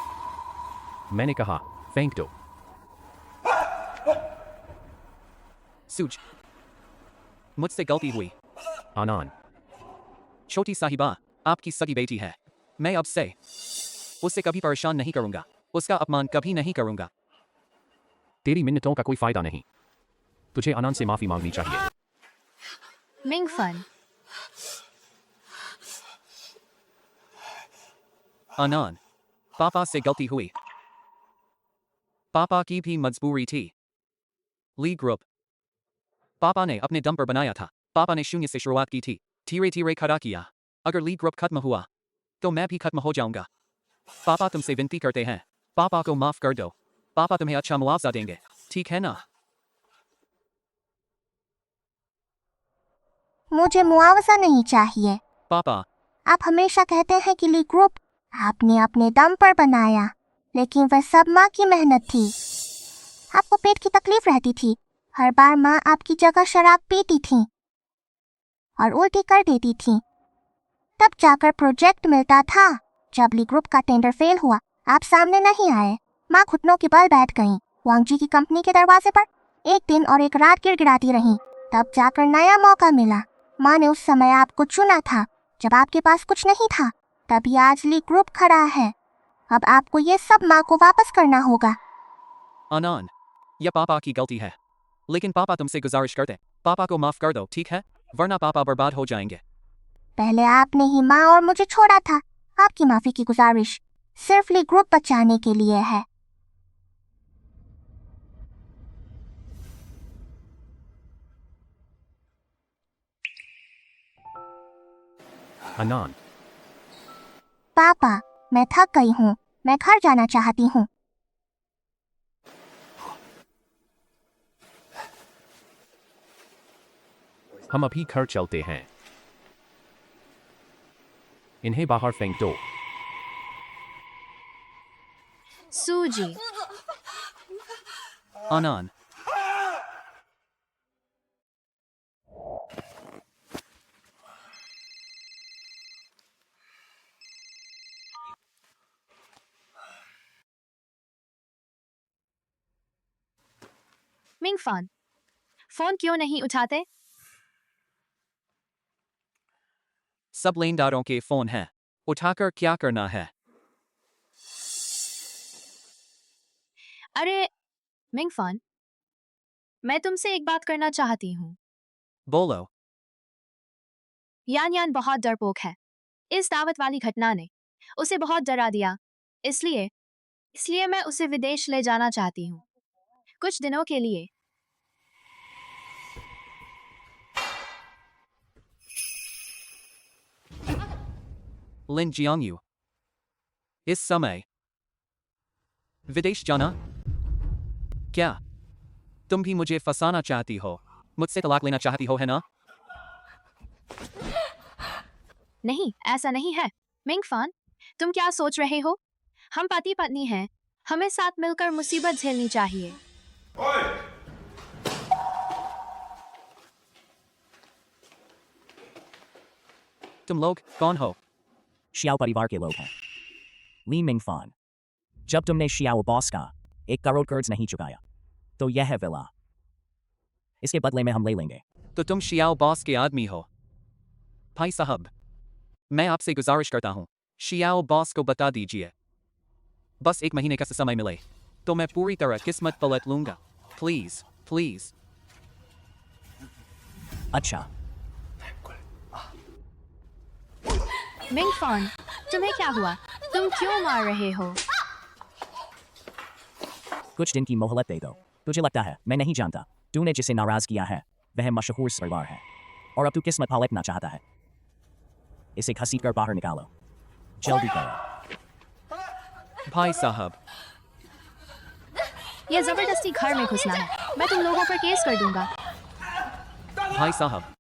Speaker 1: मैंने कहा फेंक दो।
Speaker 3: सूज, मुझसे गलती हुई।
Speaker 1: आनान,
Speaker 3: छोटी साहिबा आपकी सगी बेटी है। मैं अब से उसे कभी परेशान नहीं करूंगा, उसका अपमान कभी नहीं करूंगा।
Speaker 1: तेरी मिन्नतों का कोई फायदा नहीं। तुझे आनंद से माफी मांगनी चाहिए।
Speaker 4: मिंगफन,
Speaker 3: आनंद, पापा से गलती हुई। पापा की भी मजबूरी थी। ली ग्रुप पापा ने अपने दम पर बनाया था। पापा ने शून्य से शुरुआत की थी, धीरे धीरे खड़ा किया। अगर ली ग्रुप खत्म हुआ तो मैं भी खत्म हो जाऊंगा। पापा तुमसे विनती करते हैं, पापा को माफ कर दो। पापा तुम्हें अच्छा मुआवजा देंगे, ठीक है ना?
Speaker 5: मुझे मुआवजा नहीं चाहिए।
Speaker 3: पापा,
Speaker 5: आप हमेशा कहते हैं कि ली ग्रुप आपने अपने दम पर बनाया, लेकिन वह सब माँ की मेहनत थी। आपको पेट की तकलीफ रहती थी। हर बार माँ आपकी जगह शराब पीती थी और उल्टी कर देती थी। तब जाकर प्रोजेक्ट मिलता था। जब ली ग्रुप का टेंडर फेल हुआ, आप सामने नहीं आए। माँ घुटनों के बल बैठ गईं, वांगजी की कंपनी के दरवाजे पर। एक दिन और एक रात गिड़गिड़ाती रहीं। तब जाकर नया मौका मिला। माँ ने उस समय आपको चुना था, जब आपके पास कुछ नहीं था। तभी आज ली ग्रुप खड़ा है। अब आपको ये सब माँ को वापस करना होगा।
Speaker 3: आनंद, यह पापा की गलती है, लेकिन पापा तुमसे गुजारिश करते, पापा को माफ कर दो, ठीक है? वरना पापा बर्बाद हो जाएंगे।
Speaker 5: पहले आपने ही माँ और मुझे छोड़ा था। आपकी माफी की गुजारिश सिर्फ ली ग्रुप बचाने के लिए है।
Speaker 1: आनंद,
Speaker 5: पापा, मैं थक गई हूँ। मैं घर जाना चाहती हूँ।
Speaker 1: हम अभी घर चलते हैं। इन्हें बाहर फेंक दो।
Speaker 4: सूजी,
Speaker 3: आनंद,
Speaker 4: मिंगफान, फोन क्यों नहीं उठाते?
Speaker 3: सब लेनदारों के फोन हैं, उठाकर क्या करना है?
Speaker 4: अरे मिंगफान, मैं तुमसे एक बात करना चाहती हूँ।
Speaker 3: बोलो।
Speaker 4: यान यान बहुत डरपोक है। इस दावत वाली घटना ने उसे बहुत डरा दिया। इसलिए मैं उसे विदेश ले जाना चाहती हूँ, कुछ दिनों के लिए।
Speaker 3: लिन जियांगयू, इस समय विदेश जाना? क्या तुम भी मुझे फंसाना चाहती हो? मुझसे तलाक लेना चाहती हो, है ना?
Speaker 4: नहीं, ऐसा नहीं है। मिंगफान, तुम क्या सोच रहे हो? हम पति पत्नी हैं। हमें साथ मिलकर मुसीबत झेलनी चाहिए।
Speaker 3: तुम लोग कौन हो?
Speaker 9: शियाओ परिवार के लोग हैं। ली मिंगफान, जब तुमने शियाओ बॉस का 1 करोड़ कर्ज नहीं चुकाया, तो यह है विला। इसके बदले में हम ले लेंगे।
Speaker 3: तो तुम शियाओ बॉस के आदमी हो? भाई साहब, मैं आपसे गुजारिश करता हूँ, शियाओ बॉस को बता दीजिए, बस 1 महीने का समय मिले तो मैं पूरी तरह किस्मत पलट लूंगा। Please please.
Speaker 9: अच्छा,
Speaker 4: मिंगफान, तुम्हें क्या हुआ? तुम क्यों मार रहे हो?
Speaker 9: कुछ दिन की मोहलत दे दो। तुझे लगता है मैं नहीं जानता तूने जिसे नाराज किया है वह मशहूर सरदार है, और अब तू किस्मत पलटना चाहता है। इसे घसीट कर बाहर निकालो, जल्दी करो।
Speaker 3: भाई साहब,
Speaker 4: यह जबरदस्ती घर में घुसना है। मैं तुम लोगों पर केस कर दूंगा।
Speaker 3: भाई साहब,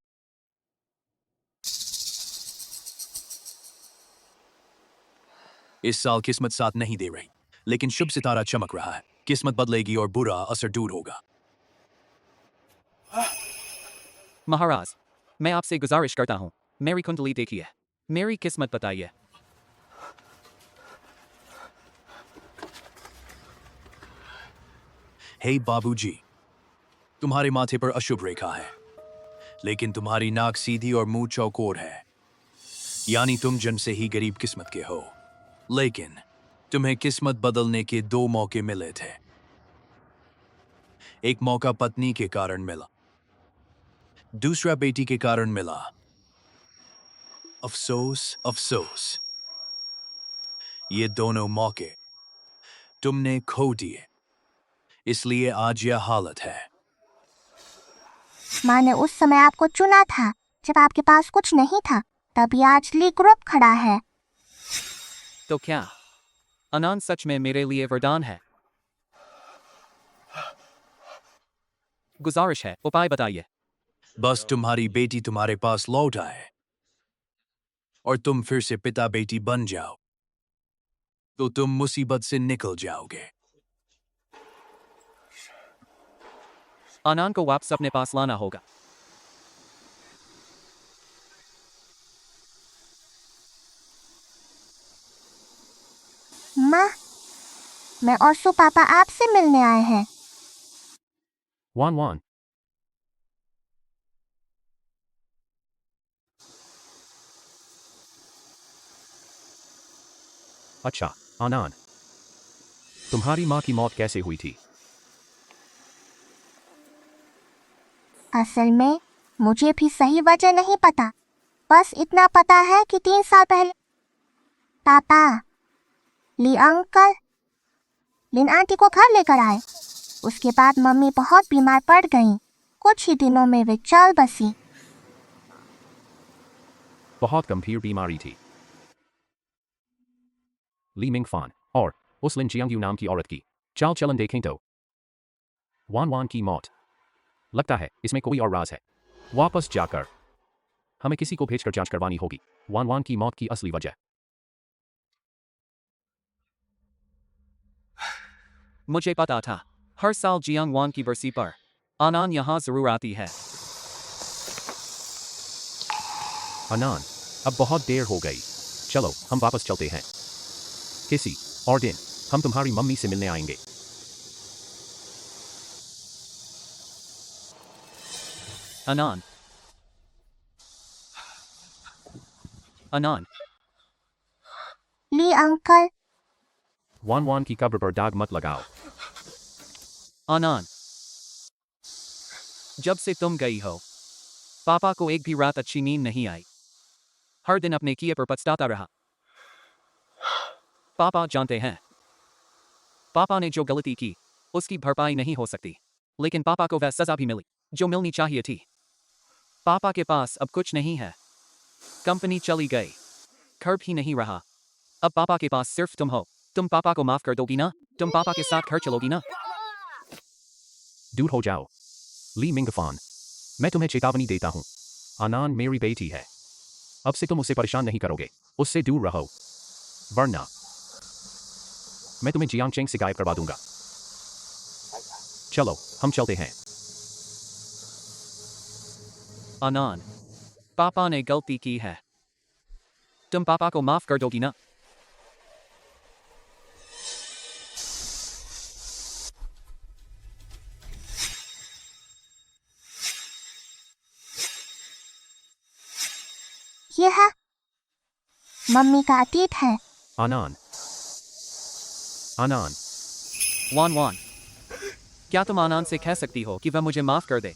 Speaker 7: इस साल किस्मत साथ नहीं दे रही, लेकिन शुभ सितारा चमक रहा है। किस्मत बदलेगी और बुरा असर दूर होगा।
Speaker 3: महाराज, मैं आपसे गुजारिश करता हूँ, मेरी कुंडली देखिए, मेरी किस्मत बताइए।
Speaker 7: हे बाबूजी, तुम्हारे माथे पर अशुभ रेखा है, लेकिन तुम्हारी नाक सीधी और मुंह चौकोर है। यानी तुम जन्म से ही गरीब किस्मत के हो। लेकिन तुम्हें किस्मत बदलने के 2 मौके मिले थे। एक मौका पत्नी के कारण मिला, दूसरा बेटी के कारण मिला। अफसोस अफसोस, ये दोनों मौके तुमने खो दिए, इसलिए आज यह हालत है।
Speaker 5: माँ ने उस समय आपको चुना था, जब आपके पास कुछ नहीं था। तभी आज ली ग्रुप खड़ा है।
Speaker 3: तो क्या आनंद सच में मेरे लिए वरदान है? गुजारिश है, उपाय बताइए।
Speaker 7: बस तुम्हारी बेटी तुम्हारे पास लौट आए और तुम फिर से पिता बेटी बन जाओ। तो तुम मुसीबत से निकल जाओगे।
Speaker 3: आनंद को वापस अपने पास लाना होगा।
Speaker 5: माँ, मैं और सु पापा आपसे मिलने आए हैं।
Speaker 1: वान वान, अच्छा आनंद, तुम्हारी माँ की मौत कैसे हुई थी?
Speaker 5: असल में मुझे भी सही वजह नहीं पता, बस इतना पता है कि 3 साल पहले पापा ली अंकल लिन आंटी को घर लेकर आए। उसके बाद मम्मी बहुत बीमार पड़ गईं। कुछ ही दिनों में वे चल बसी।
Speaker 1: बहुत गंभीर बीमारी थी। ली मिंग फान और उस लिन जियांगयू नाम की औरत की चाल चलन देखें तो वान वान की मौत, लगता है इसमें कोई और राज है। वापस जाकर हमें किसी को भेजकर जांच करवानी होगी वान वान की मौत की असली वजह।
Speaker 3: मुझे पता था, हर साल जियांग वान की बरसी पर आनंद यहाँ जरूर आती है।
Speaker 1: आनंद, अब बहुत देर हो गई, चलो हम वापस चलते हैं। किसी और दिन हम तुम्हारी मम्मी से मिलने आएंगे।
Speaker 3: आनंद, आनंद,
Speaker 5: ली अंकल,
Speaker 1: वान वान की कब्र पर दाग मत लगाओ।
Speaker 3: आनंद, जब से तुम गई हो, पापा को एक भी रात अच्छी नींद नहीं आई। हर दिन अपने किए पर पछताता रहा। पापा जानते हैं, पापा ने जो गलती की उसकी भरपाई नहीं हो सकती, लेकिन पापा को वह सजा भी मिली जो मिलनी चाहिए थी। पापा के पास अब कुछ नहीं है। कंपनी चली गई, घर भी नहीं रहा। अब पापा के पास सिर्फ तुम हो। तुम पापा को माफ कर दोगी ना? तुम पापा के साथ घर चलोगी ना?
Speaker 1: दूर हो जाओ ली मिंग फान, मैं तुम्हें चेतावनी देता हूं। आनंद मेरी बेटी है, अब से तुम उसे परेशान नहीं करोगे। उससे दूर रहो, वरना मैं तुम्हें जियांग चेंग से गायब करवा दूंगा। चलो हम चलते हैं।
Speaker 3: आनंद, पापा ने गलती की है। तुम पापा को माफ कर दोगी ना?
Speaker 5: ये है मम्मी का अतीत है।
Speaker 1: आनंद, आनंद,
Speaker 3: वान वान, क्या तुम आनंद से कह सकती हो कि वह मुझे माफ कर दे?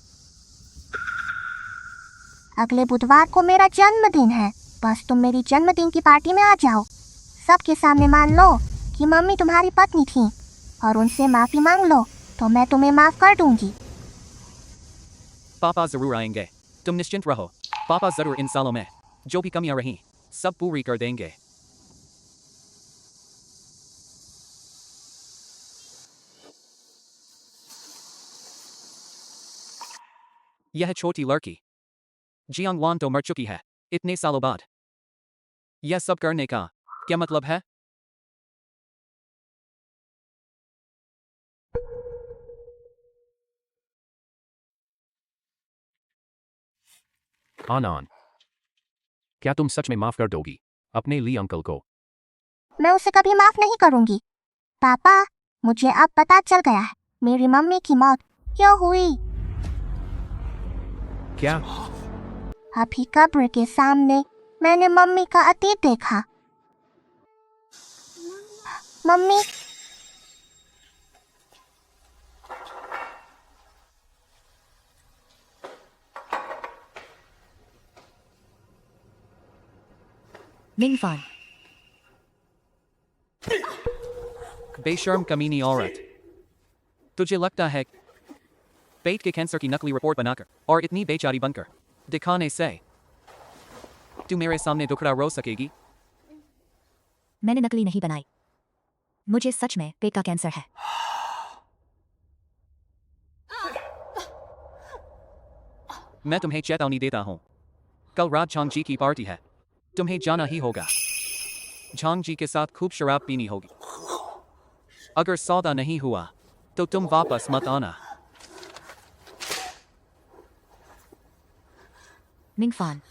Speaker 5: अगले बुधवार को मेरा जन्मदिन है, बस तुम मेरी जन्मदिन की पार्टी में आ जाओ। सबके सामने मान लो कि मम्मी तुम्हारी पत्नी थी और उनसे माफी मांग लो, तो मैं तुम्हें माफ कर दूंगी।
Speaker 3: पापा जरूर आएंगे, तुम निश्चिंत रहो। पापा जरूर इन सालों में जो भी कमियां रहीं सब पूरी कर देंगे। यह छोटी लड़की जियांग वान तो मर चुकी है इतने सालों बाद। यह सब करने का क्या मतलब है?
Speaker 1: आनंद, क्या तुम सच में माफ कर दोगी अपने ली अंकल को?
Speaker 5: मैं उसे कभी माफ नहीं करूंगी। पापा, मुझे अब पता चल गया है मेरी मम्मी की मौत क्यों हुई।
Speaker 1: क्या?
Speaker 5: अभी कब्र के सामने मैंने मम्मी का अतीत देखा। मम्मी,
Speaker 6: मिंग फान,
Speaker 3: बेशर्म कमीनी औरत, तुझे लगता है पेट के कैंसर की नकली रिपोर्ट बनाकर और इतनी बेचारी बनकर दिखाने से तू मेरे सामने दुखड़ा रो सकेगी?
Speaker 6: मैंने नकली नहीं बनाई, मुझे सच में पेट का कैंसर है।
Speaker 3: मैं तुम्हें चेतावनी देता हूं, कल रात चांग जी की पार्टी है, तुम्हें जाना ही होगा। झांग जी के साथ खूब शराब पीनी होगी। अगर सौदा नहीं हुआ तो तुम वापस मत आना।
Speaker 6: मिंगफान,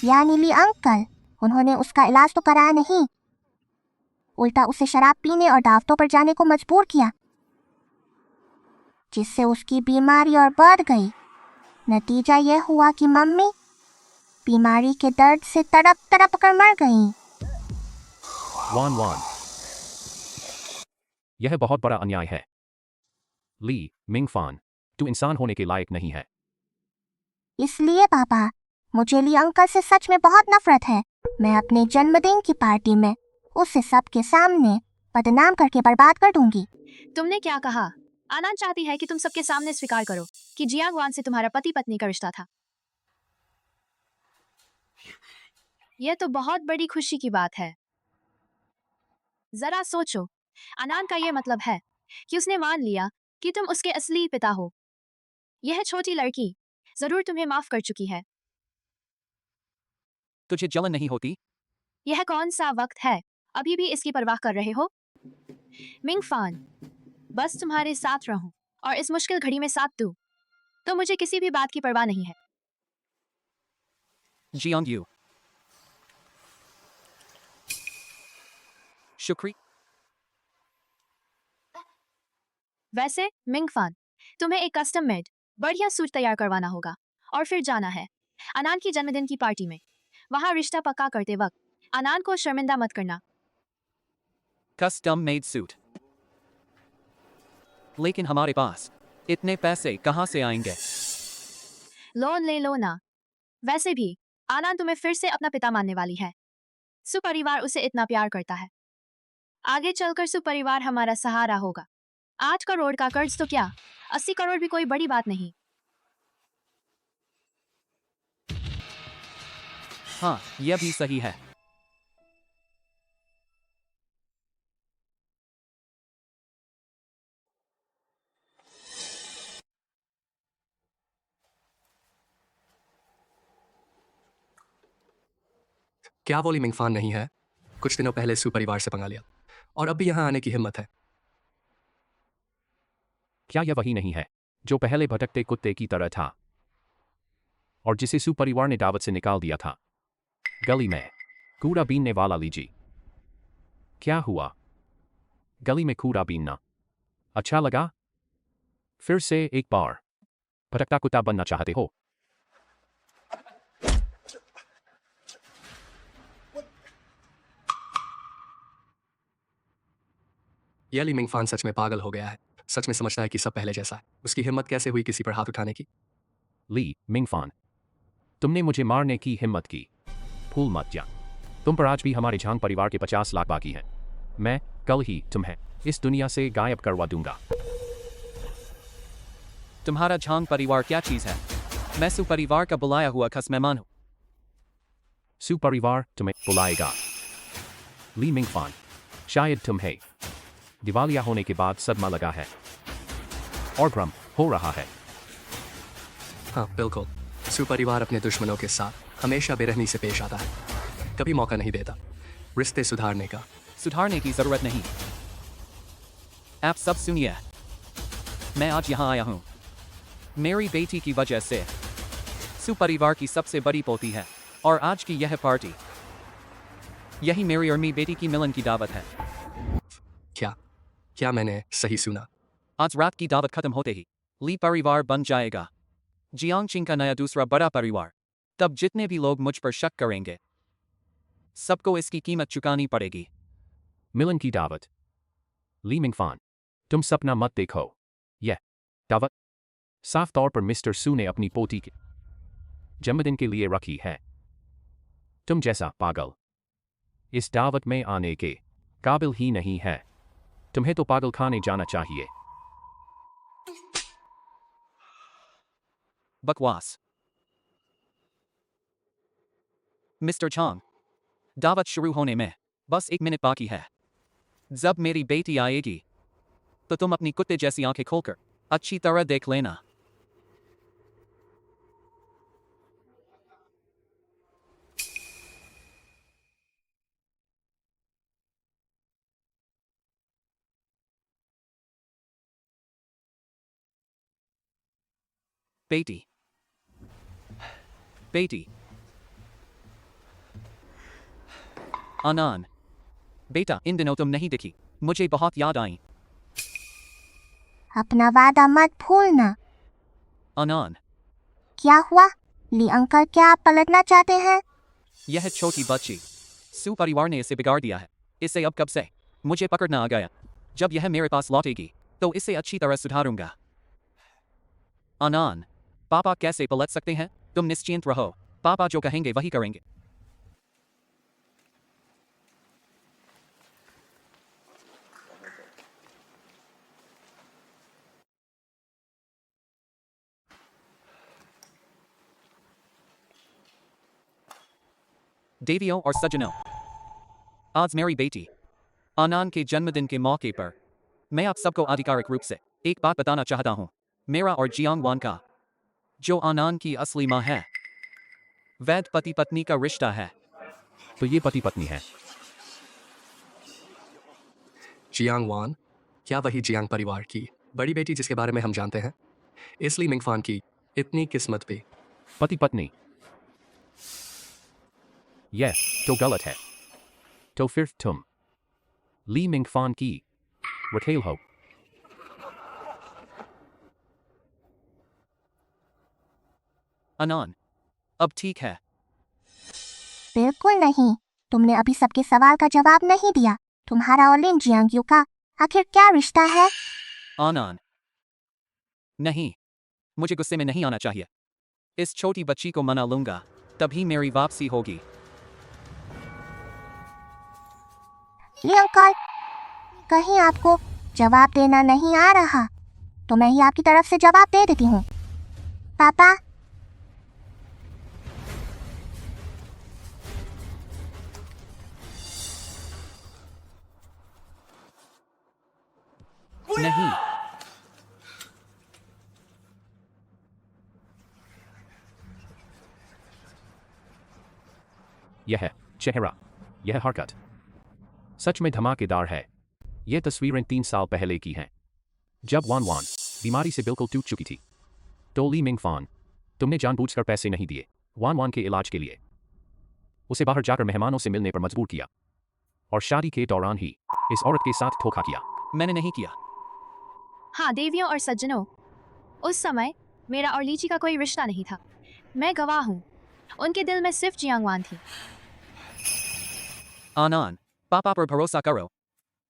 Speaker 5: यानी ली अंकल, उन्होंने उसका इलाज तो कराया नहीं, उल्टा उसे शराब पीने और दावतों पर जाने को मजबूर किया, जिससे उसकी बीमारी और बढ़ गई। नतीजा यह हुआ कि मम्मी बीमारी के दर्द से तड़प तड़प कर मर गई।
Speaker 1: वान वान, यह बहुत बड़ा अन्याय है। ली मिंगफान, तू इंसान होने के लायक नहीं है।
Speaker 5: इसलिए पापा, मुझे ली अंकल से सच में बहुत नफरत है। मैं अपने जन्मदिन की पार्टी में उसे सबके सामने बदनाम करके बर्बाद कर दूंगी।
Speaker 4: तुमने क्या कहा? आनंद चाहती है कि तुम सबके सामने स्वीकार करो कि जियांग वान से तुम्हारा पति पत्नी का रिश्ता था। यह तो बहुत बड़ी खुशी की बात है। जरा सोचो, आनंद का यह मतलब है कि उसने मान लिया कि तुम उसके असली पिता हो। यह छोटी लड़की जरूर तुम्हें माफ कर चुकी है।
Speaker 3: तुझे जलन नहीं होती?
Speaker 4: यह कौन सा वक्त है, अभी भी इसकी परवाह कर रहे हो? मिंगफान, बस तुम्हारे साथ रहूं और इस मुश्किल घड़ी में साथ दूं, तो मुझे किसी भी बात की परवाह नहीं है।
Speaker 3: Jiang Yu, Shukri.
Speaker 4: वैसे मिंगफान, तुम्हें एक कस्टम मेड बढ़िया सूट तैयार करवाना होगा और फिर जाना है आनंद की जन्मदिन की पार्टी में। वहां रिश्ता पक्का करते वक्त आनंद को शर्मिंदा मत करना।
Speaker 3: Custom made suit? लेकिन हमारे पास इतने पैसे कहां से आएंगे?
Speaker 4: लोन ले लो ना। वैसे भी आनंद तुम्हें फिर से अपना पिता मानने वाली है। सुपरिवार उसे इतना प्यार करता है। आगे चलकर सुपरिवार हमारा सहारा होगा। 8 करोड़ का कर्ज तो क्या, 80 करोड़ भी कोई बड़ी बात नहीं।
Speaker 3: हाँ, यह भी सही है।
Speaker 12: क्या वो ली मिंगफान नहीं है? कुछ दिनों पहले सू परिवार से पंगा लिया और अब भी यहाँ आने की हिम्मत है।
Speaker 1: क्या यह वही नहीं है जो पहले भटकते कुत्ते की तरह था और जिसे सू परिवार ने दावत से निकाल दिया था? गली में कूड़ा बीनने वाला लीजी। क्या हुआ? गली में कूड़ा बीनना अच्छा लगा? फिर से एक बार भटकता कुत्ता बनना चाहते हो?
Speaker 12: यह ली मिंगफान सच में पागल हो गया है। सच में समझता है कि सब पहले जैसा है। उसकी हिम्मत कैसे हुई किसी पर हाथ उठाने की?
Speaker 1: ली मिंगफान, तुमने मुझे मारने की हिम्मत की। भूल मत जा, तुम पर आज भी हमारे झांग परिवार के 50 लाख बाकी हैं। मैं कल ही तुम्हें इस दुनिया से गायब करवा दूंगा।
Speaker 3: तुम्हारा झांग परिवार क्या चीज है? मैं सू परिवार का बुलाया हुआ खास मेहमान हूं।
Speaker 1: सू परिवार तुम्हें बुलाएगा। ली मिंगफान, शायद तुम्हें दिवालिया होने के बाद सदमा लगा है और भ्रम हो रहा है।
Speaker 12: हाँ बिल्कुल, सू परिवार अपने दुश्मनों के साथ हमेशा बेरहमी से पेश आता है। कभी मौका नहीं देता रिश्ते सुधारने का।
Speaker 3: सुधारने की जरूरत नहीं। आप सब सुनिए, मैं आज यहाँ आया हूँ मेरी बेटी की वजह से। सू परिवार की सबसे बड़ी पोती है और आज की यह पार्टी, यही मेरी और मेरी बेटी की मिलन की दावत है।
Speaker 12: क्या मैंने सही सुना?
Speaker 3: आज रात की दावत खत्म होते ही ली परिवार बन जाएगा जियांग चिंग का नया दूसरा बड़ा परिवार। तब जितने भी लोग मुझ पर शक करेंगे, सबको इसकी कीमत चुकानी पड़ेगी।
Speaker 1: मिलन की दावत? ली मिंगफान, तुम सपना मत देखो। यह दावत साफ तौर पर मिस्टर सू ने अपनी पोती के जन्मदिन के लिए रखी है। तुम जैसा पागल इस दावत में आने के काबिल ही नहीं है। तुम्हें तो पागल खाने जाना चाहिए।
Speaker 3: बकवास। मिस्टर चांग, दावत शुरू होने में बस 1 मिनट बाकी है। जब मेरी बेटी आएगी तो तुम अपनी कुत्ते जैसी आंखें खोलकर अच्छी तरह देख लेना। बेटी, बेटी, आनन, बेटा इन दिनों तुम नहीं दिखी, मुझे बहुत याद आई।
Speaker 5: अपना वादा मत भूलना।
Speaker 3: आनन,
Speaker 5: क्या हुआ? ली अंकल, क्या आप पलटना चाहते हैं?
Speaker 3: यह छोटी बच्ची, सू परिवार ने इसे बिगाड़ दिया है। इसे अब कब से मुझे पकड़ना आ गया। जब यह मेरे पास लौटेगी तो इसे अच्छी तरह सुधारूंगा। आनन, पापा कैसे पलट सकते हैं? तुम निश्चिंत रहो, पापा जो कहेंगे वही करेंगे। देवियों और सज्जनों, आज मेरी बेटी आनन के जन्मदिन के मौके पर मैं आप सबको आधिकारिक रूप से एक बात बताना चाहता हूं। मेरा और जियांग वान का, जो आनन की असली मां है, वैध पति पत्नी का रिश्ता है।
Speaker 1: तो ये पति पत्नी है।
Speaker 12: जियांग वान, क्या वही जियांग परिवार की बड़ी बेटी जिसके बारे में हम जानते हैं? इसलिए मिंगफान की इतनी किस्मत भी।
Speaker 1: पति पत्नी, यह तो गलत है। तो फिर तुम ली मिंगफान की वकील हो।
Speaker 3: आनन, अब ठीक है।
Speaker 5: बिल्कुल नहीं। तुमने अभी सबके सवाल का जवाब नहीं दिया। तुम्हारा और लिन जियांग्यू का आखिर क्या रिश्ता है?
Speaker 3: आनन, नहीं, मुझे गुस्से में नहीं आना चाहिए। इस छोटी बच्ची को मना लूंगा, तभी मेरी वापसी होगी।
Speaker 5: ली अंकल, कहीं आपको जवाब देना नहीं आ रहा तो मैं ही आपकी तरफ से जवाब दे देती हूँ। पापा,
Speaker 3: नहीं,
Speaker 1: यह चेहरा, यह हरकत सच में धमाकेदार है। यह तस्वीरें 3 साल पहले की हैं, जब वान वान बीमारी से बिल्कुल टूट चुकी थी। तो ली मिंगफान, तुमने जानबूझकर पैसे नहीं दिए वान वान के इलाज के लिए। उसे बाहर जाकर मेहमानों से मिलने पर मजबूर किया और शादी के दौरान ही इस औरत के साथ धोखा किया।
Speaker 3: मैंने नहीं किया।
Speaker 4: हाँ देवियों और सज्जनों, उस समय मेरा और लीची का कोई रिश्ता नहीं था। मैं गवाह हूँ, उनके दिल में सिर्फ जियांग वान थी।
Speaker 3: आनन, पापा पर भरोसा करो।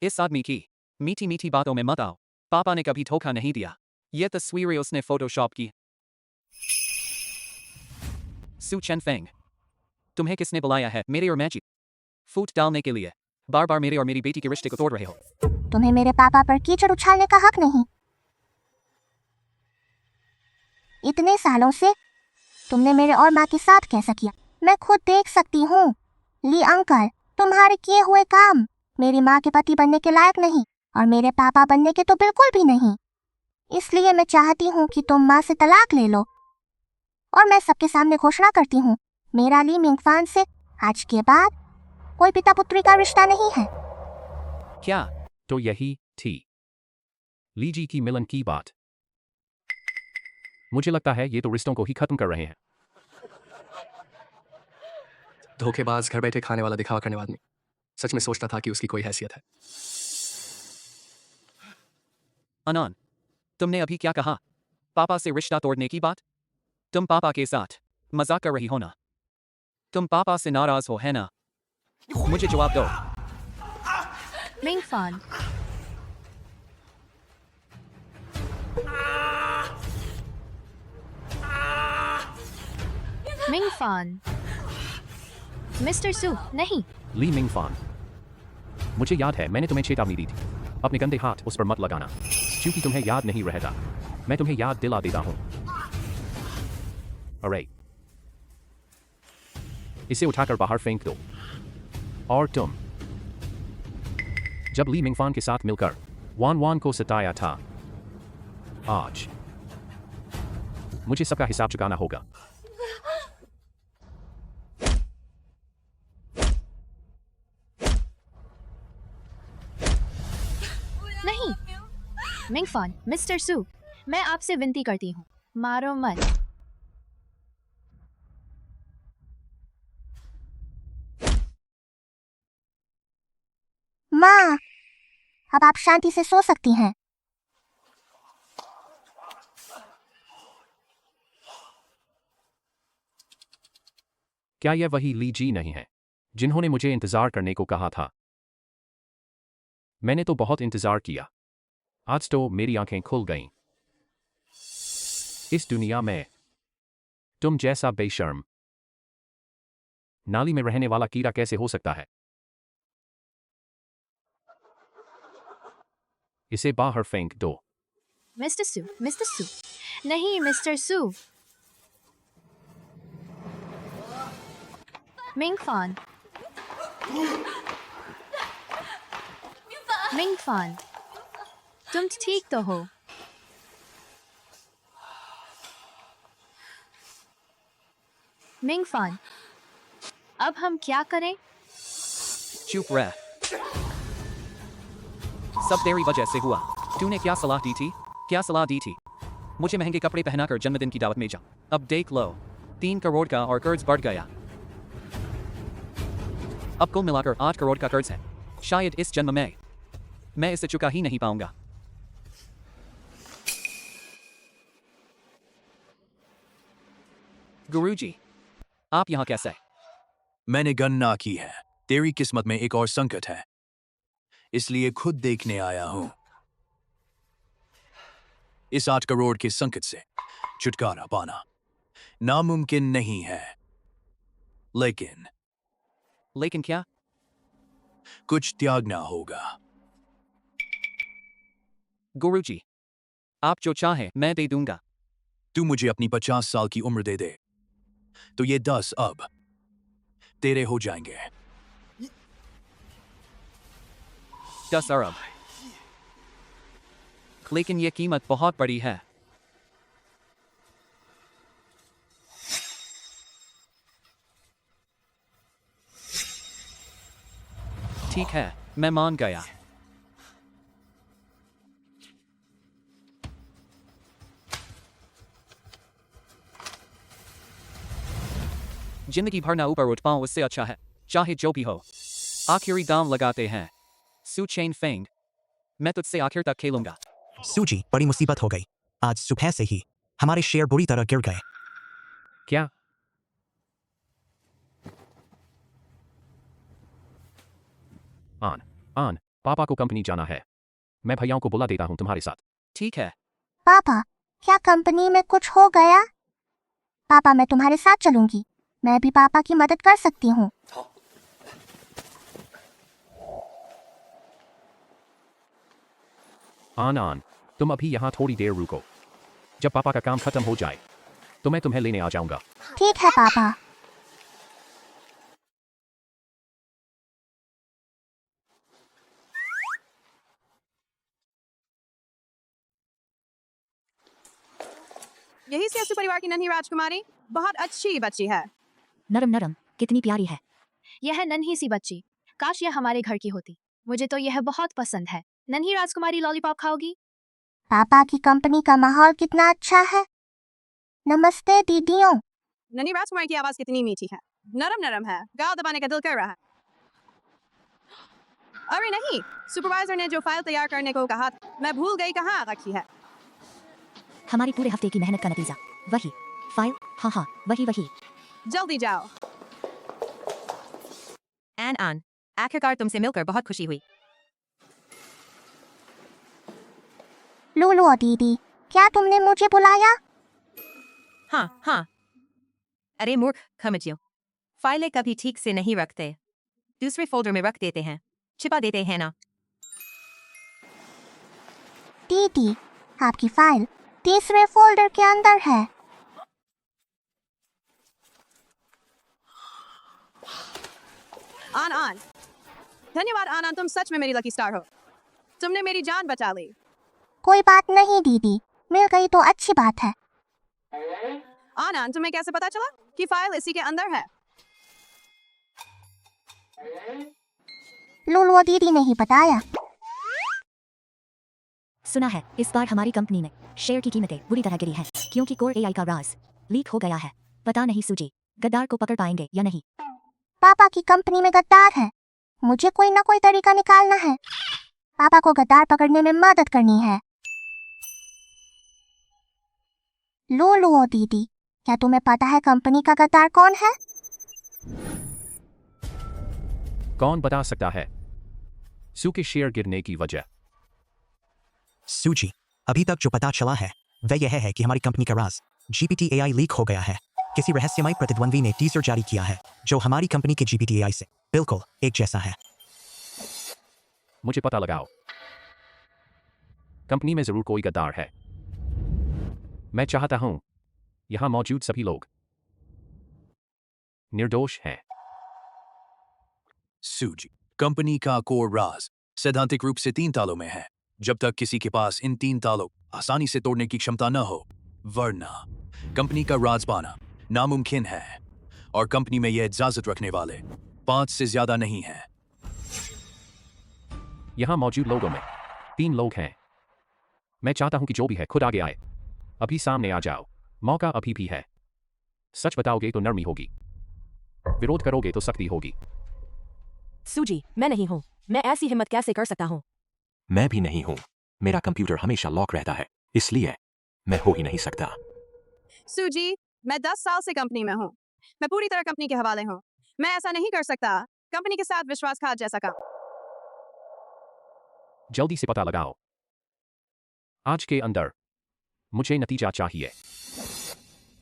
Speaker 3: इस आदमी की मीठी मीठी बातों में मत आओ। पापा ने कभी धोखा नहीं दिया। ये तस्वीरें उसने फोटोशॉप की। सू चेनफेंग, तुम्हें किसने बुलाया है मेरे और मैची फूट डालने के लिए? बार बार मेरे और मेरी बेटी के रिश्ते को तोड़ रहे हो।
Speaker 5: तुम्हें मेरे पापा पर कीचड़ उछालने का हक नहीं। इतने सालों से तुमने मेरे और माँ के साथ कैसा किया मैं खुद देख सकती हूँ। ली अंकल, तुम्हारे किए हुए काम मेरी माँ के पति बनने के लायक नहीं और मेरे पापा बनने के तो बिल्कुल भी नहीं। इसलिए मैं चाहती हूँ कि तुम माँ से तलाक ले लो और मैं सबके सामने घोषणा करती हूँ, मेरा ली मिंगफान से आज के बाद कोई पिता पुत्री का रिश्ता नहीं है।
Speaker 3: क्या?
Speaker 1: तो यही थी लीजी की मिलन की बात। मुझे लगता है ये तो रिश्तों को ही खत्म कर रहे हैं।
Speaker 12: धोखेबाज, घर बैठे खाने वाला दिखावा करने वाला आदमी सच में सोचता था कि उसकी कोई हैसियत है।
Speaker 3: आनन, तुमने अभी क्या कहा? पापा से रिश्ता तोड़ने की बात? तुम पापा के साथ मजाक कर रही हो ना? तुम पापा से नाराज हो है ना? मुझे जवाब दो।
Speaker 4: मिंगफान, मिंगफान, मिस्टर सू, नहीं।
Speaker 1: ली मिंगफान, मुझे याद है मैंने तुम्हें चेतावनी दी थी, अपने गंदे हाथ उस पर मत लगाना। क्योंकि तुम्हें याद नहीं रहता, मैं तुम्हें याद दिला देता हूं। अरे इसे उठाकर बाहर फेंक दो। और तुम जब ली मिंगफान के साथ मिलकर वान वान को सताया था, आज मुझे सबका हिसाब चुकाना होगा।
Speaker 4: नहीं मिंगफान, मिस्टर सू, मैं आपसे विनती करती हूँ, मारो मत।
Speaker 5: माँ, अब आप शांति से सो सकती हैं।
Speaker 1: क्या यह वही ली जी नहीं है जिन्होंने मुझे इंतजार करने को कहा था? मैंने तो बहुत इंतजार किया। आज तो मेरी आंखें खुल गईं। इस दुनिया में तुम जैसा बेशर्म नाली में रहने वाला कीड़ा कैसे हो सकता है? इसे बाहर फेंक दो।
Speaker 4: मिस्टर सू, नहीं मिस्टर सू। मिंगफान, मिंगफान, तुम ठीक तो हो? मिंगफान, अब हम क्या करें?
Speaker 3: चुप रह। सब तेरी वजह से हुआ। तूने क्या सलाह दी थी? क्या सलाह दी थी? मुझे महंगे कपड़े पहनाकर जन्मदिन की दावत में जा। अब देख लो, 3 करोड़ का और कर्ज बढ़ गया। अब कुल मिलाकर 8 करोड़ का कर्ज है। शायद इस जन्म में मैं इसे चुका ही नहीं पाऊंगा। गुरुजी, आप यहाँ कैसे?
Speaker 7: मैंने गणना की है। तेरी किस्मत में एक और संकट है, इसलिए खुद देखने आया हूं। इस 8 करोड़ के संकट से छुटकारा पाना नामुमकिन नहीं है,
Speaker 3: लेकिन क्या?
Speaker 7: कुछ त्यागना होगा।
Speaker 3: गुरुजी, आप जो चाहें मैं दे दूंगा।
Speaker 7: तू मुझे अपनी 50 साल की उम्र दे दे, तो ये 10 अब तेरे हो जाएंगे।
Speaker 3: 10 अरब। लेकिन ये कीमत बहुत बड़ी है। ठीक है, मैं मान गया। जिंदगी भर ना ऊपर उठ पाऊं उससे अच्छा है चाहे जो भी हो। आखिरी दाम लगाते हैं। सू चेन फेंग, मैं तुझसे आखिर तक खेलूंगा।
Speaker 2: सूजी, बड़ी मुसीबत हो गई। आज सुबह से ही हमारे शेयर बुरी तरह गिर गए।
Speaker 1: क्या? आन, पापा को कंपनी जाना है। मैं भैयाओं को बुला देता हूं तुम्हारे साथ।
Speaker 3: ठीक है।
Speaker 5: पापा, क्या कंपनी में कुछ हो गया? पापा, मैं तुम्हारे साथ चलूंगी। मैं भी पापा की मदद कर सकती हूँ।
Speaker 1: आन, तुम अभी यहाँ थोड़ी देर रुको। जब पापा का काम खत्म हो जाए तो मैं तुम्हें लेने आ जाऊंगा।
Speaker 5: ठीक है पापा।
Speaker 6: यही से असु परिवार की नन्ही राजकुमारी बहुत अच्छी बच्ची है।
Speaker 4: नरम नरम, कितनी प्यारी है। यह नन्ही सी बच्ची, काश यह हमारे घर की होती। मुझे तो यह बहुत पसंद है। नन्ही राजकुमारी लॉलीपॉप खाओगी?
Speaker 5: पापा की कंपनी का माहौल कितना अच्छा है। नमस्ते दीदियों।
Speaker 6: नन्ही राजकुमारी की आवाज कितनी मीठी है, नरम नरम है, गाल दबाने का दिल कर रहा है। अरे नहीं, सुपरवाइजर ने जो फाइल तैयार करने को कहा था, मैं भूल गई कहाँ रखी है।
Speaker 4: हमारी पूरे हफ्ते की मेहनत का नतीजा वही फाइल। हाँ, वही।
Speaker 6: जल्दी जाओ। आन, आखिरकार तुमसे मिलकर बहुत खुशी हुई।
Speaker 5: लूलू और दीदी, क्या तुमने मुझे बुलाया?
Speaker 6: हाँ। अरे मूर्ख खमजियो, फाइलें कभी ठीक से नहीं रखते। दूसरे फोल्डर में रख देते हैं, छिपा देते हैं ना।
Speaker 5: दीदी, आपकी फाइल तीसरे फोल्डर के अंदर है।
Speaker 6: आन धन्यवाद आनंद, तुम सच में मेरी लकी स्टार हो। तुमने मेरी जान बचा ली।
Speaker 5: कोई बात नहीं दीदी, मिल गई तो अच्छी बात है।
Speaker 6: आनंद, तुम्हें कैसे पता चला कि फाइल इसी के अंदर है?
Speaker 5: लुलुओ दीदी ने ही बताया।
Speaker 13: सुना है इस बार हमारी कंपनी में शेयर की कीमतें बुरी तरह गिरी हैं क्योंकि कोर एआई का राज लीक हो गया है। पता नहीं सूजी गद्दार को पकड़ पाएंगे या नहीं।
Speaker 5: पापा की कंपनी में गद्दार है, मुझे कोई ना कोई तरीका निकालना है। पापा को गद्दार पकड़ने में मदद करनी है। लुलुओ दीदी, क्या तुम्हें पता है कंपनी का गद्दार कौन है?
Speaker 1: कौन बता सकता है? सू के शेयर गिरने की वजह।
Speaker 2: सूजी, अभी तक जो पता चला है वह यह है कि हमारी कंपनी का राज GPT AI लीक हो गया है। किसी रहस्यमय प्रतिद्वंद्वी ने टीजर जारी किया है जो हमारी कंपनी के GPT AI से बिल्कुल एक जैसा है।
Speaker 1: मुझे पता लगाओ, कंपनी में जरूर कोई गद्दार है। मैं चाहता हूं यहां मौजूद सभी लोग निर्दोष हैं।
Speaker 7: सूजी, कंपनी का कोर राज सैद्धांतिक रूप से 3 तालों में है। जब तक किसी के पास इन 3 तालों आसानी से तोड़ने की क्षमता न हो, वरना कंपनी का राज पाना नामुमकिन है। और कंपनी में यह इजाजत रखने वाले 5 से ज्यादा नहीं हैं।
Speaker 1: यहां मौजूद लोगों में 3 लोग हैं। मैं चाहता हूं कि जो भी है खुद आगे आए। अभी सामने आ जाओ, मौका अभी भी है। सच बताओगे तो नरमी होगी, विरोध करोगे तो सख्ती होगी।
Speaker 6: सूजी, मैं नहीं हूँ। मैं ऐसी हिम्मत कैसे कर सकता हूँ?
Speaker 8: मैं भी नहीं हूं। मेरा कंप्यूटर हमेशा लॉक रहता है, इसलिए मैं हो ही नहीं सकता।
Speaker 6: सूजी, मैं 10 साल से कंपनी में हूँ। मैं पूरी तरह कंपनी के हवाले हूँ। मैं ऐसा नहीं कर सकता। कंपनी के साथ विश्वासघात जैसा काम।
Speaker 1: जल्दी से पता लगाओ, आज के अंदर मुझे नतीजा चाहिए।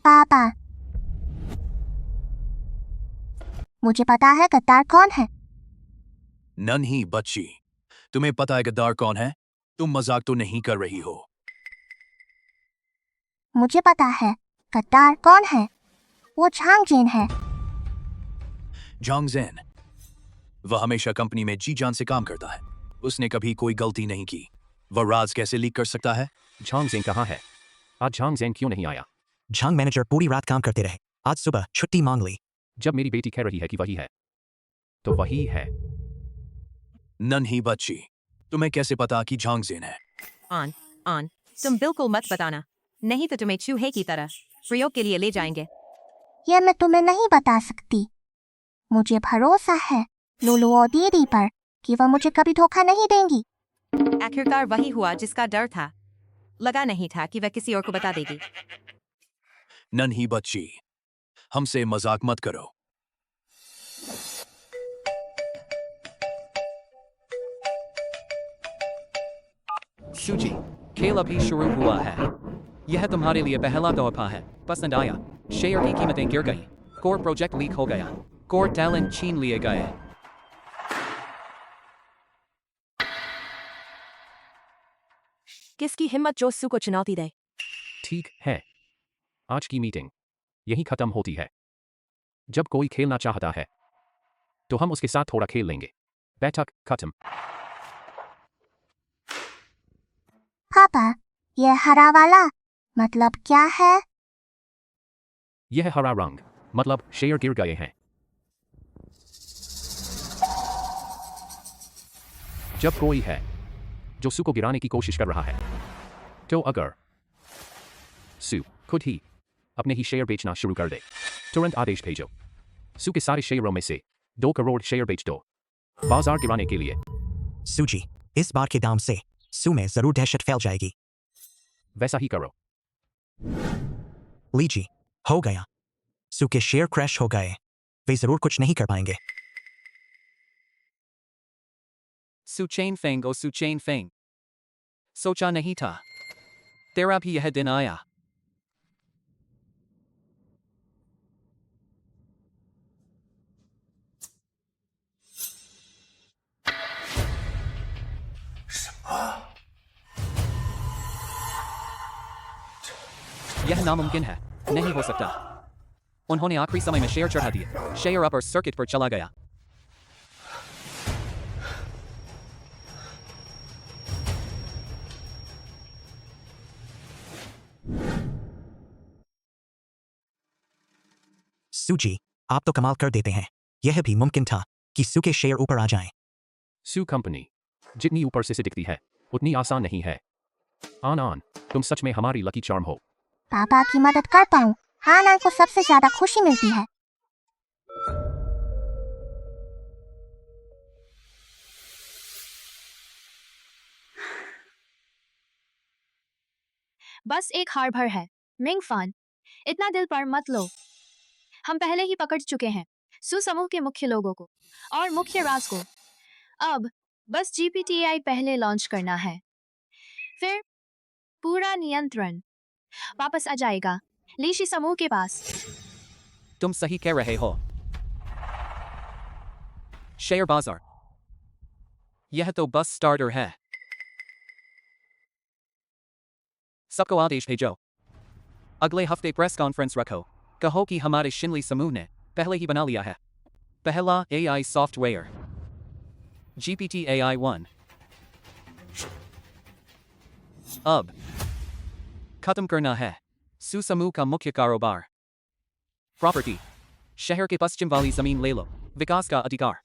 Speaker 5: पापा, मुझे पता है गद्दार कौन है।
Speaker 7: नन्ही बच्ची, तुम्हें पता है गद्दार कौन है? तुम मजाक तो नहीं कर रही हो?
Speaker 5: मुझे पता है गद्दार कौन है। वो झांग जेन है।
Speaker 7: झांग जेन? वह हमेशा कंपनी में जी जान से काम करता है। उसने कभी कोई गलती नहीं की। वह राज कैसे लीक कर सकता है?
Speaker 1: झांग जेन कहाँ है? आज झांग जेन क्यों नहीं आया?
Speaker 2: झांग मैनेजर पूरी रात काम करते रहे, आज सुबह छुट्टी मांग ली।
Speaker 1: जब मेरी बेटी कह रही है कि वही है, तो वही है।
Speaker 7: नन्ही बच्ची, तुम्हें कैसे पता कि झांग जेन है?
Speaker 6: आन, तुम बिल्कुल मत बताना, नहीं तो तुम्हें चूहे की तरह प्रयोग के लिए ले जाएंगे।
Speaker 5: ये मैं तुम्हें नहीं बता सकती। मुझे भरोसा है लुलुओ दीदी पर कि वह मुझे कभी धोखा नहीं देंगी।
Speaker 6: आखिरकार वही हुआ जिसका डर था। लगा नहीं था कि वह किसी और को बता देगी।
Speaker 7: नन्ही बच्ची, हमसे मजाक मत करो।
Speaker 3: सूजी, खेल अभी शुरू हुआ है। यह तुम्हारे लिए पहला तोहफा है। पसंद आया? शेयर की कीमतें गिर गई। कोर प्रोजेक्ट लीक हो गया। कोर टैलेंट छीन लिए गए।
Speaker 6: किसकी हिम्मत जो सू को चुनौती दे?
Speaker 1: ठीक है, आज की मीटिंग यहीं खत्म होती है। जब कोई खेलना चाहता है तो हम उसके साथ थोड़ा खेल लेंगे। बैठक खत्म।
Speaker 5: पापा, यह हरा वाला मतलब क्या है?
Speaker 1: यह हरा रंग मतलब शेयर गिर गए हैं। जब कोई है जो सू को गिराने की कोशिश कर रहा है, तो अगर सू खुद ही अपने ही शेयर बेचना शुरू कर दे, तुरंत आदेश भेजो। सू के सारे शेयरों में से 2 करोड़ शेयर बेच दो, बाजार गिराने के लिए।
Speaker 2: सूजी, इस बार के दाम से सू में जरूर दहशत फैल जाएगी।
Speaker 1: वैसा ही करो।
Speaker 2: लीजी, हो गया। सू के शेयर क्रैश हो गए। वे जरूर कुछ नहीं कर पाएंगे।
Speaker 3: सुचैन फेंग ओ सुचैन फेंग, सोचा नहीं था तेरा भी यह दिन आया। यह नामुमकिन है, नहीं हो सकता। उन्होंने आखिरी समय में शेयर चढ़ा दिए। शेयर अपर सर्किट पर चला गया।
Speaker 2: सूजी, आप तो कमाल कर देते हैं। यह भी मुमकिन था कि सू के शेयर ऊपर आ जाएं।
Speaker 1: सू कंपनी जितनी ऊपर से दिखती है उतनी आसान नहीं है। आन, तुम सच में हमारी लकी चार्म हो।
Speaker 5: पापा की मदद कर पाऊँ, आनंद को सबसे ज्यादा खुशी मिलती है।
Speaker 4: बस एक हार भर है। मिंग फान, इतना दिल पर मत लो। हम पहले ही पकड़ चुके हैं सू समूह के मुख्य लोगों को और मुख्य राज को। अब बस GPT-AI पहले लॉन्च करना है, फिर पूरा नियंत्रण वापस आ जाएगा लीशी समूह के पास।
Speaker 3: तुम सही कह रहे हो। शेयर बाजार, यह तो बस स्टार्टर है। सबको आदेश भेजो, अगले हफ्ते प्रेस कॉन्फ्रेंस रखो, कहो कि हमारे शिनली समूह ने पहले ही बना लिया है पहला AI सॉफ्टवेयर GPT-AI 1। अब खत्म करना है सू समूह का मुख्य कारोबार। प्रॉपर्टी, शहर के पश्चिम वाली जमीन ले लो, विकास का अधिकार,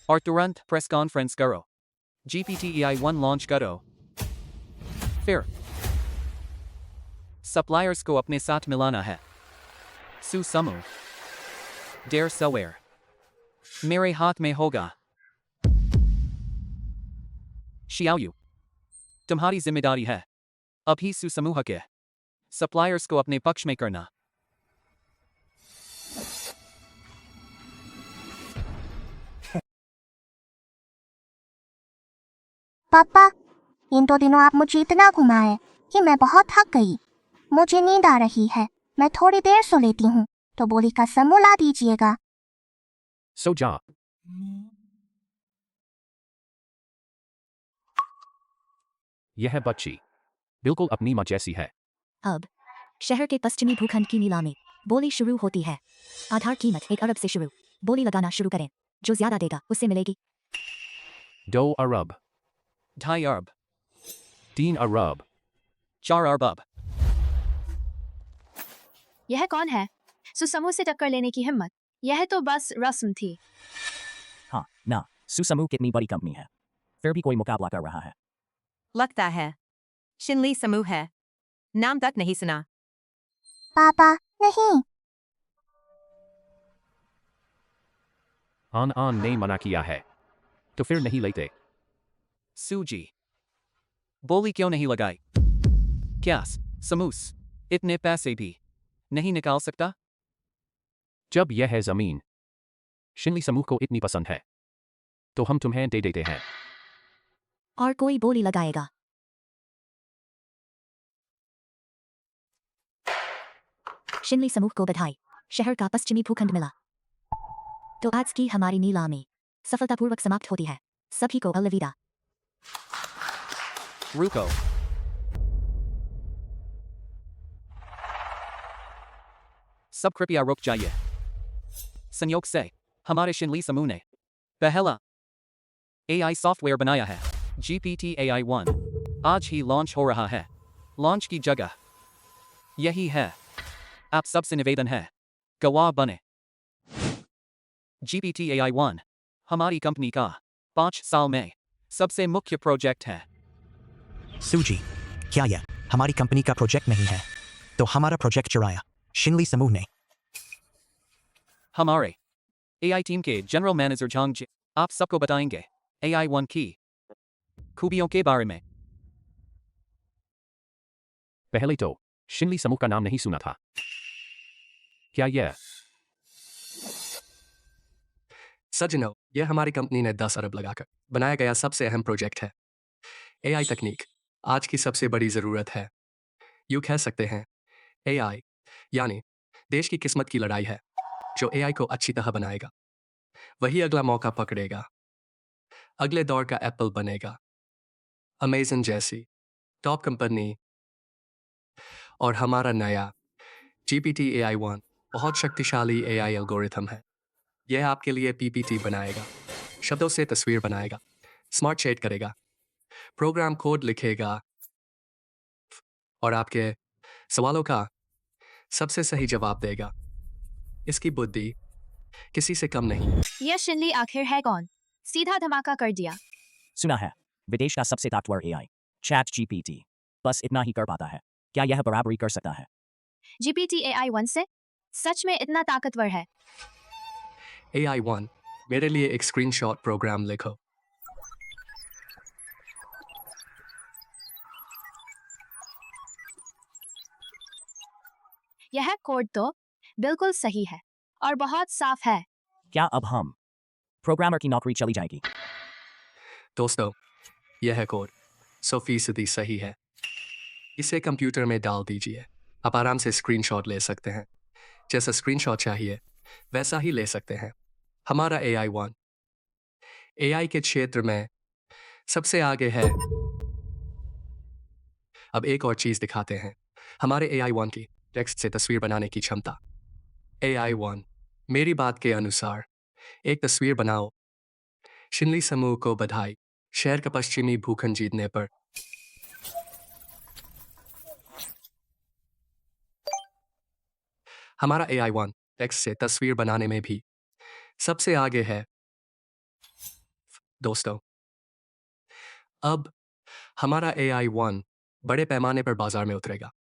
Speaker 3: और तुरंत प्रेस कॉन्फ्रेंस करो। GPT-AI 1 लॉन्च करो। फिर सप्लायर्स को अपने साथ मिलाना है। सू समूह, डेयर सवेयर, मेरे हाथ में होगा। शियाओयू, तुम्हारी जिम्मेदारी है अभी सू समूह के सप्लायर्स को अपने पक्ष में करना।
Speaker 5: पापा, इन 2 दिनों आप मुझे इतना घुमाए कि मैं बहुत थक गई। मुझे नींद आ रही है, मैं थोड़ी देर सो लेती हूँ, तो बोली का समूह ला दीजिएगा।
Speaker 1: सो जा। यह बच्ची बिल्कुल अपनी माँ जैसी है।
Speaker 13: अब शहर के पश्चिमी भूखंड की नीलामी बोली शुरू होती है। आधार कीमत 1 अरब से शुरू। बोली लगाना शुरू करें, जो ज्यादा देगा उससे मिलेगी।
Speaker 1: 2 अरब,
Speaker 3: 2.5 अरब,
Speaker 1: 3 अरब,
Speaker 3: 4 अरब।
Speaker 4: यह कौन है? सू समूह से टक्कर लेने की हिम्मत? यह तो बस रस्म थी।
Speaker 9: हाँ ना, सू समूह कितनी बड़ी कंपनी है, फिर भी कोई मुकाबला कर रहा है।
Speaker 6: लगता है शिनली समूह है, नाम तक नहीं सुना।
Speaker 5: पापा, नहीं।
Speaker 1: आन ने मना किया है, तो फिर नहीं लेते।
Speaker 3: सूजी, बोली क्यों नहीं लगाई? क्या समूस इतने पैसे भी नहीं निकाल सकता?
Speaker 1: जब यह है जमीन शिनली समूह को इतनी पसंद है, तो हम तुम्हें दे देते हैं।
Speaker 13: और कोई बोली लगाएगा? शिनली समूह को बधाई, शहर का पश्चिमी भूखंड मिला। तो आज की हमारी नीलामी सफलतापूर्वक समाप्त होती है। सभी को अलविदा।
Speaker 3: रुको, सब कृपया रुक जाइए। संयोग से हमारे शिनली समूह ने पहला AI सॉफ्टवेयर बनाया है, GPT-AI 1। आज ही लॉन्च हो रहा है। लॉन्च की जगह यही है। आप सबसे निवेदन है, गवाह बने। GPT-AI 1 हमारी कंपनी का 5 साल में सबसे मुख्य प्रोजेक्ट है।
Speaker 2: सूजी, क्या यह हमारी कंपनी का प्रोजेक्ट नहीं है? तो हमारा प्रोजेक्ट चुराया शिनली समूह ने।
Speaker 3: हमारे AI टीम के जनरल मैनेजर झांग जी आप सबको बताएंगे AI 1 की खूबियों के बारे में।
Speaker 1: पहले तो शिनली समूह का नाम नहीं सुना था। क्या यह?
Speaker 12: सज्जनों, यह हमारी कंपनी ने 10 अरब लगाकर बनाया गया सबसे अहम प्रोजेक्ट है। AI तकनीक आज की सबसे बड़ी ज़रूरत है। यूँ कह सकते हैं AI यानी देश की किस्मत की लड़ाई है। जो AI को अच्छी तरह बनाएगा वही अगला मौका पकड़ेगा, अगले दौर का एप्पल बनेगा, अमेज़न जैसी टॉप कंपनी। और हमारा नया GPT-AI 1 बहुत शक्तिशाली AI एल्गोरिथम है। यह आपके लिए PPT बनाएगा, शब्दों से तस्वीर बनाएगा, स्मार्ट चैट करेगा, प्रोग्राम कोड लिखेगा और आपके सवालों का सबसे सही जवाब देगा। इसकी बुद्धि किसी से कम नहीं।
Speaker 4: यह शिनली आखिर है कौन? सीधा धमाका कर दिया।
Speaker 9: सुना है विदेश का सबसे ताकतवर एआई चैट जीपीटी बस इतना ही कर पाता है। क्या यह बराबरी कर सकता है?
Speaker 4: GPT AI-1 से सच में इतना ताकतवर है?
Speaker 12: AI-1 मेरे लिए एक स्क्रीनशॉट प्रोग्राम लिखो।
Speaker 4: यह कोड तो बिल्कुल सही है और बहुत साफ है।
Speaker 9: क्या अब हम प्रोग्रामर की नौकरी चली जाएगी?
Speaker 12: दोस्तों, यह कोड 100% सही है। इसे कंप्यूटर में डाल दीजिए। आप आराम से स्क्रीनशॉट ले सकते हैं। जैसा स्क्रीनशॉट चाहिए वैसा ही ले सकते हैं। हमारा AI-1 AI के क्षेत्र में सबसे आगे है। अब एक और चीज दिखाते हैं, हमारे AI-1 की टेक्स्ट से तस्वीर बनाने की क्षमता। AI-1 मेरी बात के अनुसार एक तस्वीर बनाओ। शिनली समूह को बधाई शहर का पश्चिमी भूखंड जीतने पर। हमारा AI-1 टेक्स्ट से तस्वीर बनाने में भी सबसे आगे है। दोस्तों, अब हमारा AI-1 बड़े पैमाने पर बाजार में उतरेगा।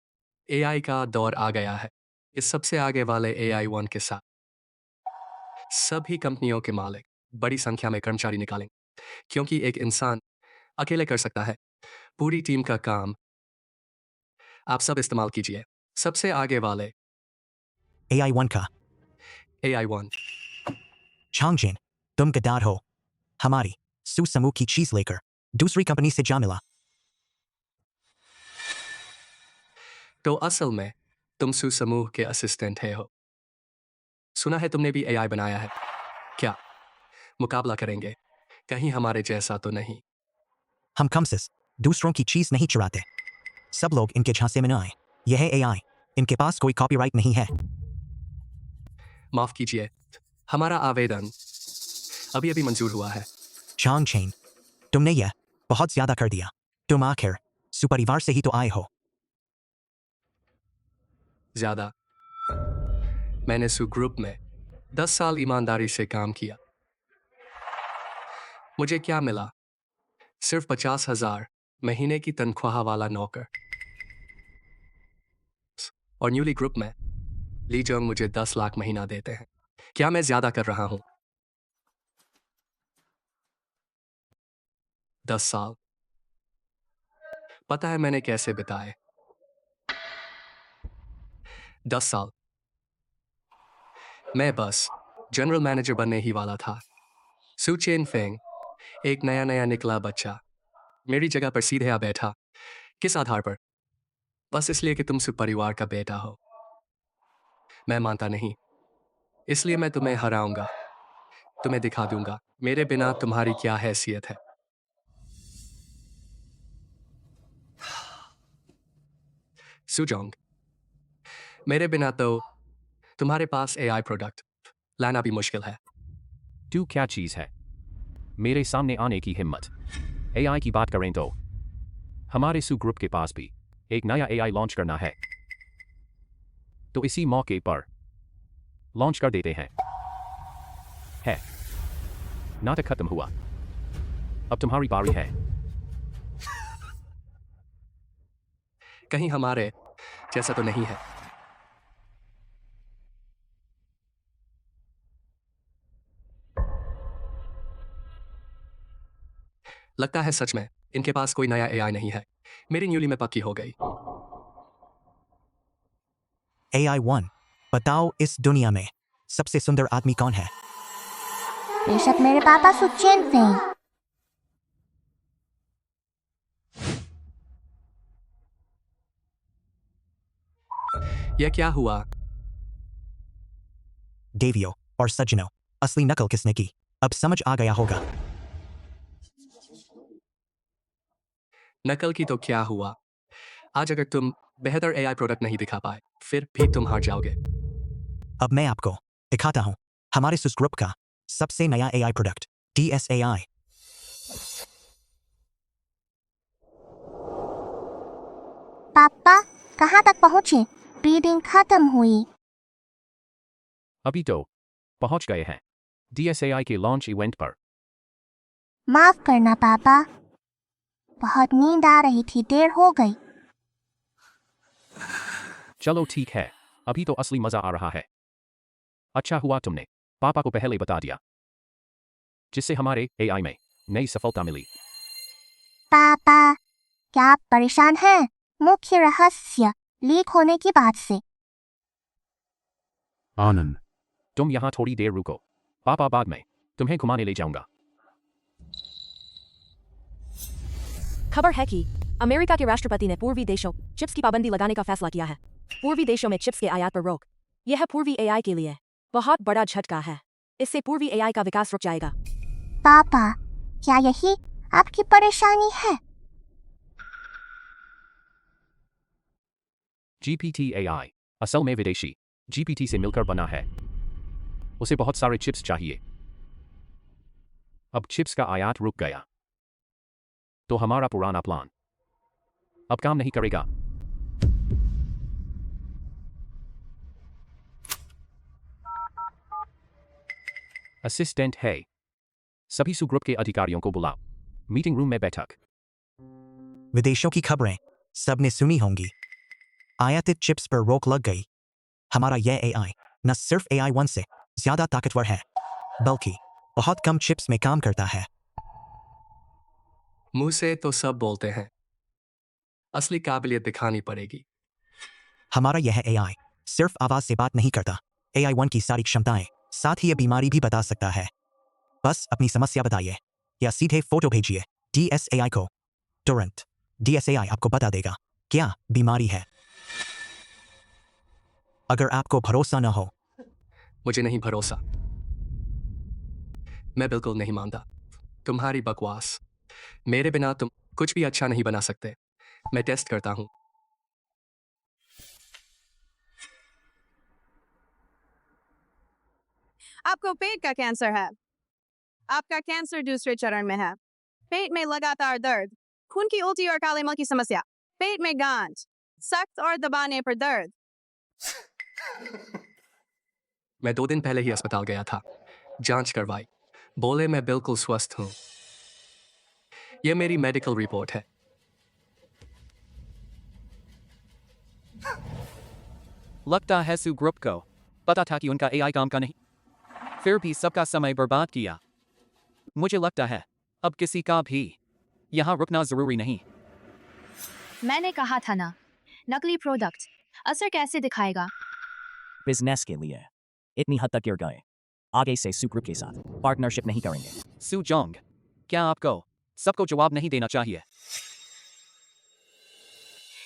Speaker 12: AI का दौर आ गया है। इस सबसे आगे वाले AI-1 के साथ सभी कंपनियों के मालिक बड़ी संख्या में कर्मचारी निकालेंगे, क्योंकि एक इंसान अकेले कर सकता है पूरी टीम का काम। आप सब इस्तेमाल कीजिए सबसे आगे वाले
Speaker 2: AI-1 का।
Speaker 12: AI-1।
Speaker 2: चांगजिन, तुम गद्दार हो। हमारी सुसमूह की चीज लेकर दूसरी कंपनी से जा मिला।
Speaker 12: तो असल में तुम सुसमूह के असिस्टेंट है हो। सुना है तुमने भी AI बनाया है। क्या मुकाबला करेंगे? कहीं हमारे जैसा तो नहीं।
Speaker 2: हम कमसिस दूसरों की चीज नहीं चुराते। सब लोग इनके झांसे में न आए। यह है AI, इनके पास कोई कॉपीराइट नहीं है।
Speaker 12: माफ कीजिए, हमारा आवेदन अभी अभी मंजूर हुआ है।
Speaker 2: चांगजिन, तुमने यह बहुत ज्यादा कर दिया। तुम आखिर सुपरिवार से ही तो आए हो।
Speaker 12: ज्यादा? मैंने सु ग्रुप में 10 साल ईमानदारी से काम किया। मुझे क्या मिला? सिर्फ 50,000 महीने की तनख्वाह वाला नौकर। और न्यूली ग्रुप में ली जोंग मुझे 10 लाख महीना देते हैं। क्या मैं ज्यादा कर रहा हूं? 10 साल। पता है मैंने कैसे बिताए? 10 साल मैं बस जनरल मैनेजर बनने ही वाला था। सु चेन फेंग एक नया निकला बच्चा मेरी जगह पर सीधे आ बैठा। किस आधार पर? बस इसलिए कि तुम सुपरिवार का बेटा हो। मैं मानता नहीं, इसलिए मैं तुम्हें हराऊंगा। तुम्हें दिखा दूंगा मेरे बिना तुम्हारी क्या हैसियत है। सुजोंग, मेरे बिना तो तुम्हारे पास AI प्रोडक्ट लाना भी मुश्किल है।
Speaker 1: तू क्या चीज है? मेरे सामने आने की हिम्मत। AI की बात करें तो हमारे सु ग्रुप के पास भी एक नया AI लॉन्च करना है, तो इसी मौके पर लॉन्च कर देते हैं। है नाटक खत्म हुआ, अब तुम्हारी बारी है।
Speaker 12: कहीं हमारे जैसा तो नहीं है। लगता है सच में इनके पास कोई नया AI नहीं है। मेरी न्यूली में पक्की हो गई।
Speaker 2: AI-1, बताओ इस दुनिया में सबसे सुंदर आदमी कौन है?
Speaker 5: बेशक मेरे पापा सु चेन फेंग।
Speaker 12: यह क्या हुआ?
Speaker 2: देवियों और सज्जनों, असली नकल किसने की? अब समझ आ गया होगा।
Speaker 12: नकल की तो क्या हुआ? आज अगर तुम बेहतर AI प्रोडक्ट नहीं दिखा पाए फिर भी तुम हार जाओगे।
Speaker 2: अब मैं आपको दिखाता हूं हमारे सुस ग्रुप का सबसे नया AI प्रोडक्ट DSAI।
Speaker 5: पापा कहाँ तक पहुँचे? रीडिंग खत्म हुई।
Speaker 1: अभी तो पहुंच गए हैं DSAI के लॉन्च इवेंट पर।
Speaker 5: माफ करना पापा, बहुत नींद आ रही थी, देर हो गई।
Speaker 1: चलो ठीक है, अभी तो असली मजा आ रहा है। अच्छा हुआ तुमने पापा को पहले बता दिया, जिससे हमारे AI में नई सफलता मिली।
Speaker 5: पापा, क्या आप परेशान हैं मुख्य रहस्य लीक होने की बात से?
Speaker 8: आनंद,
Speaker 1: तुम यहाँ थोड़ी देर रुको, पापा बाद में तुम्हें घुमाने ले जाऊंगा।
Speaker 6: खबर है कि अमेरिका के राष्ट्रपति ने पूर्वी देशों चिप्स की पाबंदी लगाने का फैसला किया है। पूर्वी देशों में चिप्स के आयात पर रोक, यह पूर्वी AI के लिए बहुत बड़ा झटका है। इससे पूर्वी AI का विकास रुक जाएगा।
Speaker 5: पापा, क्या यही आपकी परेशानी है?
Speaker 1: GPT AI असल में विदेशी GPT से मिलकर बना है। उसे बहुत सारे चिप्स चाहिए। अब चिप्स का आयात रुक गया तो हमारा पुराना प्लान अब काम नहीं करेगा। असिस्टेंट है, सभी ग्रुप के अधिकारियों को बुलाओ, मीटिंग रूम में बैठक।
Speaker 2: विदेशों की खबरें सबने सुनी होंगी। आयातित चिप्स पर रोक लग गई। हमारा यह AI न सिर्फ AI-1 से ज्यादा ताकतवर है, बल्कि बहुत कम चिप्स में काम करता है।
Speaker 12: मुंह से तो सब बोलते हैं, असली काबिलियत दिखानी पड़ेगी।
Speaker 2: हमारा यह AI सिर्फ आवाज से बात नहीं करता, AI-1 की सारी क्षमताएं, साथ ही ये बीमारी भी बता सकता है। बस अपनी समस्या बताइए या सीधे फोटो भेजिए DSAI को। तुरंत DSAI आपको बता देगा क्या बीमारी है। अगर आपको भरोसा न हो,
Speaker 12: मुझे नहीं भरोसा, मैं बिल्कुल नहीं मानता तुम्हारी बकवास। मेरे बिना तुम कुछ भी अच्छा नहीं बना सकते। मैं टेस्ट करता हूं।
Speaker 14: आपको पेट का कैंसर है। आपका कैंसर दूसरे चरण में है। पेट में लगातार दर्द, खून की उल्टी और काले मल की समस्या, पेट में गांठ, सख्त और दबाने पर दर्द।
Speaker 12: मैं 2 दिन पहले ही अस्पताल गया था, जांच करवाई, बोले मैं बिल्कुल स्वस्थ हूं। यह मेरी मेडिकल रिपोर्ट है।
Speaker 3: लगता है सू ग्रुप को पता था कि उनका AI काम का नहीं, फिर भी सबका समय बर्बाद किया। मुझे लगता है अब किसी का भी यहाँ रुकना जरूरी नहीं।
Speaker 4: मैंने कहा था ना, नकली प्रोडक्ट असर कैसे दिखाएगा?
Speaker 9: बिजनेस के लिए इतनी हद तक गिर गए, आगे से सू ग्रुप के साथ पार्टनरशिप नहीं करेंगे।
Speaker 3: सू जोंग, क्या आपको सबको जवाब नहीं देना चाहिए?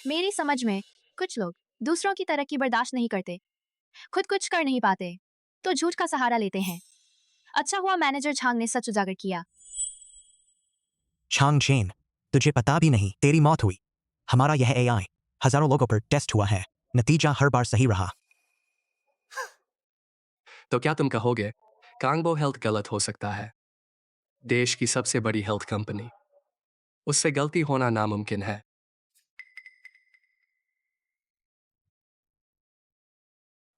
Speaker 4: मेरी समझ में कुछ लोग दूसरों की तरक्की बर्दाश्त नहीं करते, खुद कुछ कर नहीं पाते तो झूठ का सहारा लेते हैं। अच्छा हुआ मैनेजर छांग ने सच उजागर किया।
Speaker 2: छांग चेन, तुझे पता भी नहीं तेरी मौत हुई। हमारा यह AI हजारों लोगों पर टेस्ट हुआ है, नतीजा हर बार सही रहा।
Speaker 12: तो क्या तुम कहोगे कांगबो हेल्थ गलत हो सकता है? देश की सबसे बड़ी हेल्थ कंपनी, उससे गलती होना नामुमकिन है।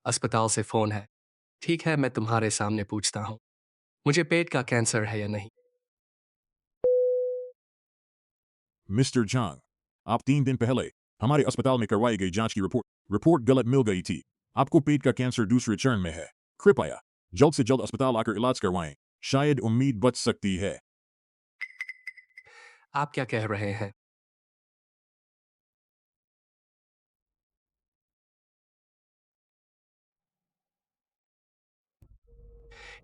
Speaker 12: अस्पताल से फोन है। ठीक है, मैं तुम्हारे सामने पूछता हूं, मुझे पेट का कैंसर है या नहीं?
Speaker 15: मिस्टर झांग, आप 3 दिन पहले हमारे अस्पताल में करवाई गई जांच की रिपोर्ट गलत मिल गई थी। आपको पेट का कैंसर दूसरे चरण में है। कृपया जल्द से जल्द अस्पताल आकर इलाज करवाएं, शायद उम्मीद बच सकती है।
Speaker 12: आप क्या कह रहे हैं?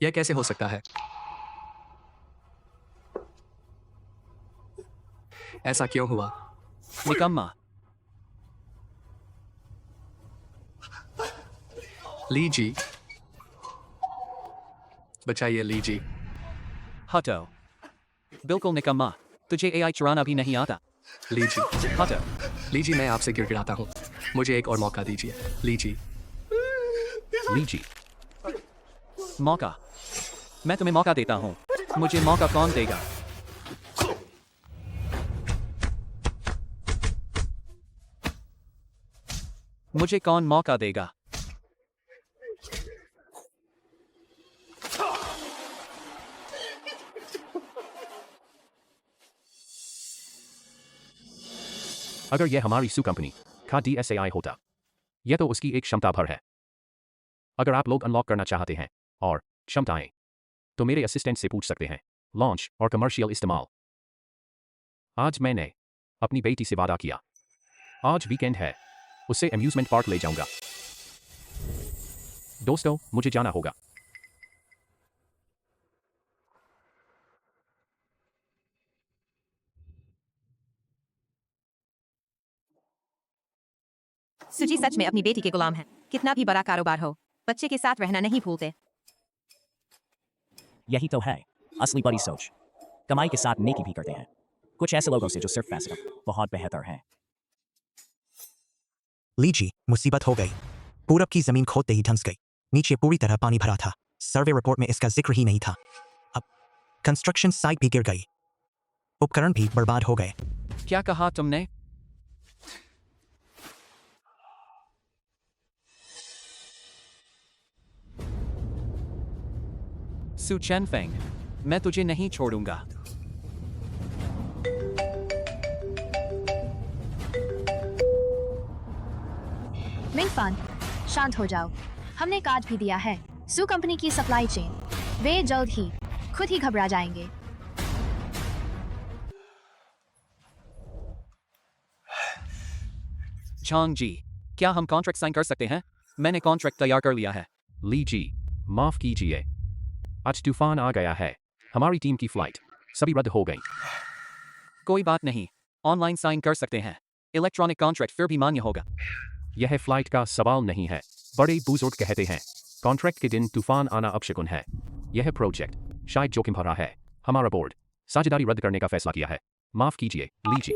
Speaker 12: यह कैसे हो सकता है? ऐसा क्यों हुआ?
Speaker 3: निकम्मा।
Speaker 12: लीजी, बचाइए लीजी।
Speaker 3: हटो, बिल्कुल निकम्मा, तुझे AI चुराना भी नहीं आता।
Speaker 12: लीजी,
Speaker 3: हटो।
Speaker 12: लीजी, मैं आपसे गिड़गिड़ाता हूँ, मुझे एक और मौका दीजिए। लीजी।
Speaker 1: लीजी,
Speaker 3: मौका? मैं तुम्हें मौका देता हूँ, मुझे मौका कौन देगा? मुझे कौन मौका देगा?
Speaker 1: अगर यह हमारी सू कंपनी का DSAI होता, यह तो उसकी एक क्षमता भर है। अगर आप लोग अनलॉक करना चाहते हैं और क्षमताएं, तो मेरे असिस्टेंट से पूछ सकते हैं। लॉन्च और कमर्शियल इस्तेमाल। आज मैंने अपनी बेटी से वादा किया, आज वीकेंड है, उसे अम्यूजमेंट पार्क ले जाऊंगा। दोस्तों, मुझे जाना होगा।
Speaker 6: सुजी सच में अपनी बेटी के गुलाम है। कितना भी बड़ा कारोबार हो, बच्चे के साथ रहना नहीं भूलते।
Speaker 9: यही तो है असली बड़ी सोच। कमाई के साथ नेकी भी करते हैं। कुछ ऐसे लोगों से जो सिर्फ पैसे का बहुत बेहतर हैं।
Speaker 2: लीजी, मुसीबत हो गई। पूरब की जमीन खोदते ही धंस गई। नीचे पूरी तरह पानी भरा था। सर्वे रिपोर्ट में इसका जिक्र ही नहीं था। अब कंस्ट्रक्शन साइट भी गिर गई। उपकरण भी बर्बाद हो गए।
Speaker 3: क्या कहा तुमने? सु चेनफेंग, मैं तुझे नहीं छोड़ूंगा।
Speaker 4: मिंगफान, शांत हो जाओ। हमने काट भी दिया है सू कंपनी की सप्लाई चेन। वे जल्द ही खुद ही घबरा जाएंगे।
Speaker 3: झांग जी, क्या हम कॉन्ट्रैक्ट साइन कर सकते हैं? मैंने कॉन्ट्रैक्ट तैयार कर लिया है।
Speaker 1: लीजी, माफ कीजिए, आज तूफान आ गया है। हमारी टीम की फ्लाइट सभी रद्द हो गई।
Speaker 3: कोई बात नहीं, ऑनलाइन साइन कर सकते हैं। इलेक्ट्रॉनिक कॉन्ट्रैक्ट फिर भी मान्य होगा।
Speaker 1: यह फ्लाइट का सवाल नहीं है। बड़े बुजुर्ग कहते हैं, कॉन्ट्रैक्ट के दिन तूफान आना अपशकुन है। यह प्रोजेक्ट शायद जोखिम भरा है। हमारा बोर्ड साझेदारी रद्द करने का फैसला किया है। माफ कीजिए, लीजी।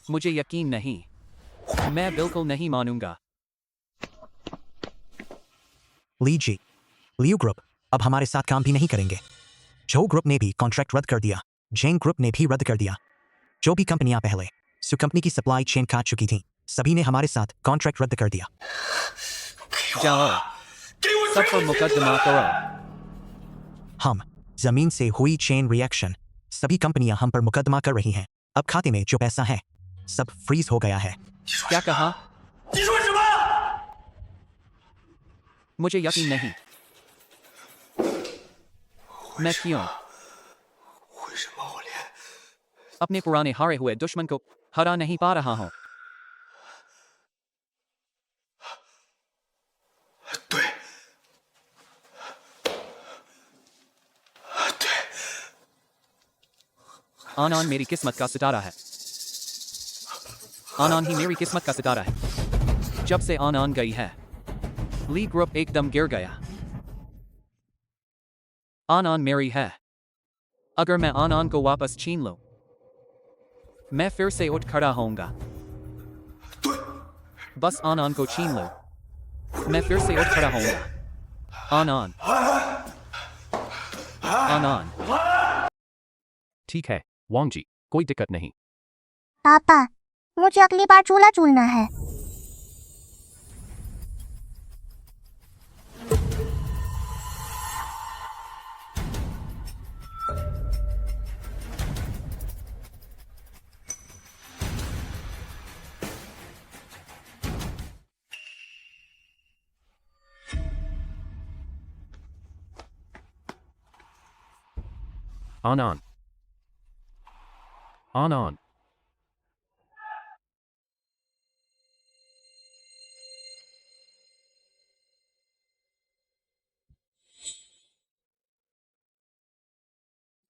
Speaker 3: मुझे यकीन नहीं। मैं बिल्कुल नहीं मानूंगा।
Speaker 2: लीजी, लियू ग्रुप अब हमारे साथ काम भी नहीं करेंगे। जो ग्रुप ने भी कॉन्ट्रैक्ट रद्द कर दिया, जेन ग्रुप ने भी रद्द कर दिया। जो भी कंपनियां पहले सू कंपनी की सप्लाई चेन काट चुकी थीं, सभी ने हमारे साथ कॉन्ट्रैक्ट रद्द कर दिया।
Speaker 3: जाओ, सब पर मुकदमा करो।
Speaker 2: हम जमीन से हुई चेन रिएक्शन, सभी कंपनियां हम पर मुकदमा कर रही हैं। अब खाते में जो पैसा है सब फ्रीज हो गया है।
Speaker 3: क्या कहा? मुझे यकीन नहीं। मैं क्यों अपने पुराने हारे हुए दुश्मन को हरा नहीं पा रहा हूं? आनन मेरी किस्मत का सितारा है। आनन ही मेरी किस्मत का सितारा है। जब से आनन गई है, ली ग्रुप एकदम गिर गया। आनन मेरी है। अगर मैं आनन को वापस छीन लूं, मैं फिर से उठ खड़ा होऊंगा। बस आनन को छीन लो, मैं फिर से उठ खड़ा होऊंगा। आनन, आनन।
Speaker 1: ठीक है वांग जी, कोई दिक्कत नहीं।
Speaker 5: पापा, मुझे अगली बार चूल्हा चूलना है।
Speaker 1: आनन, आनन।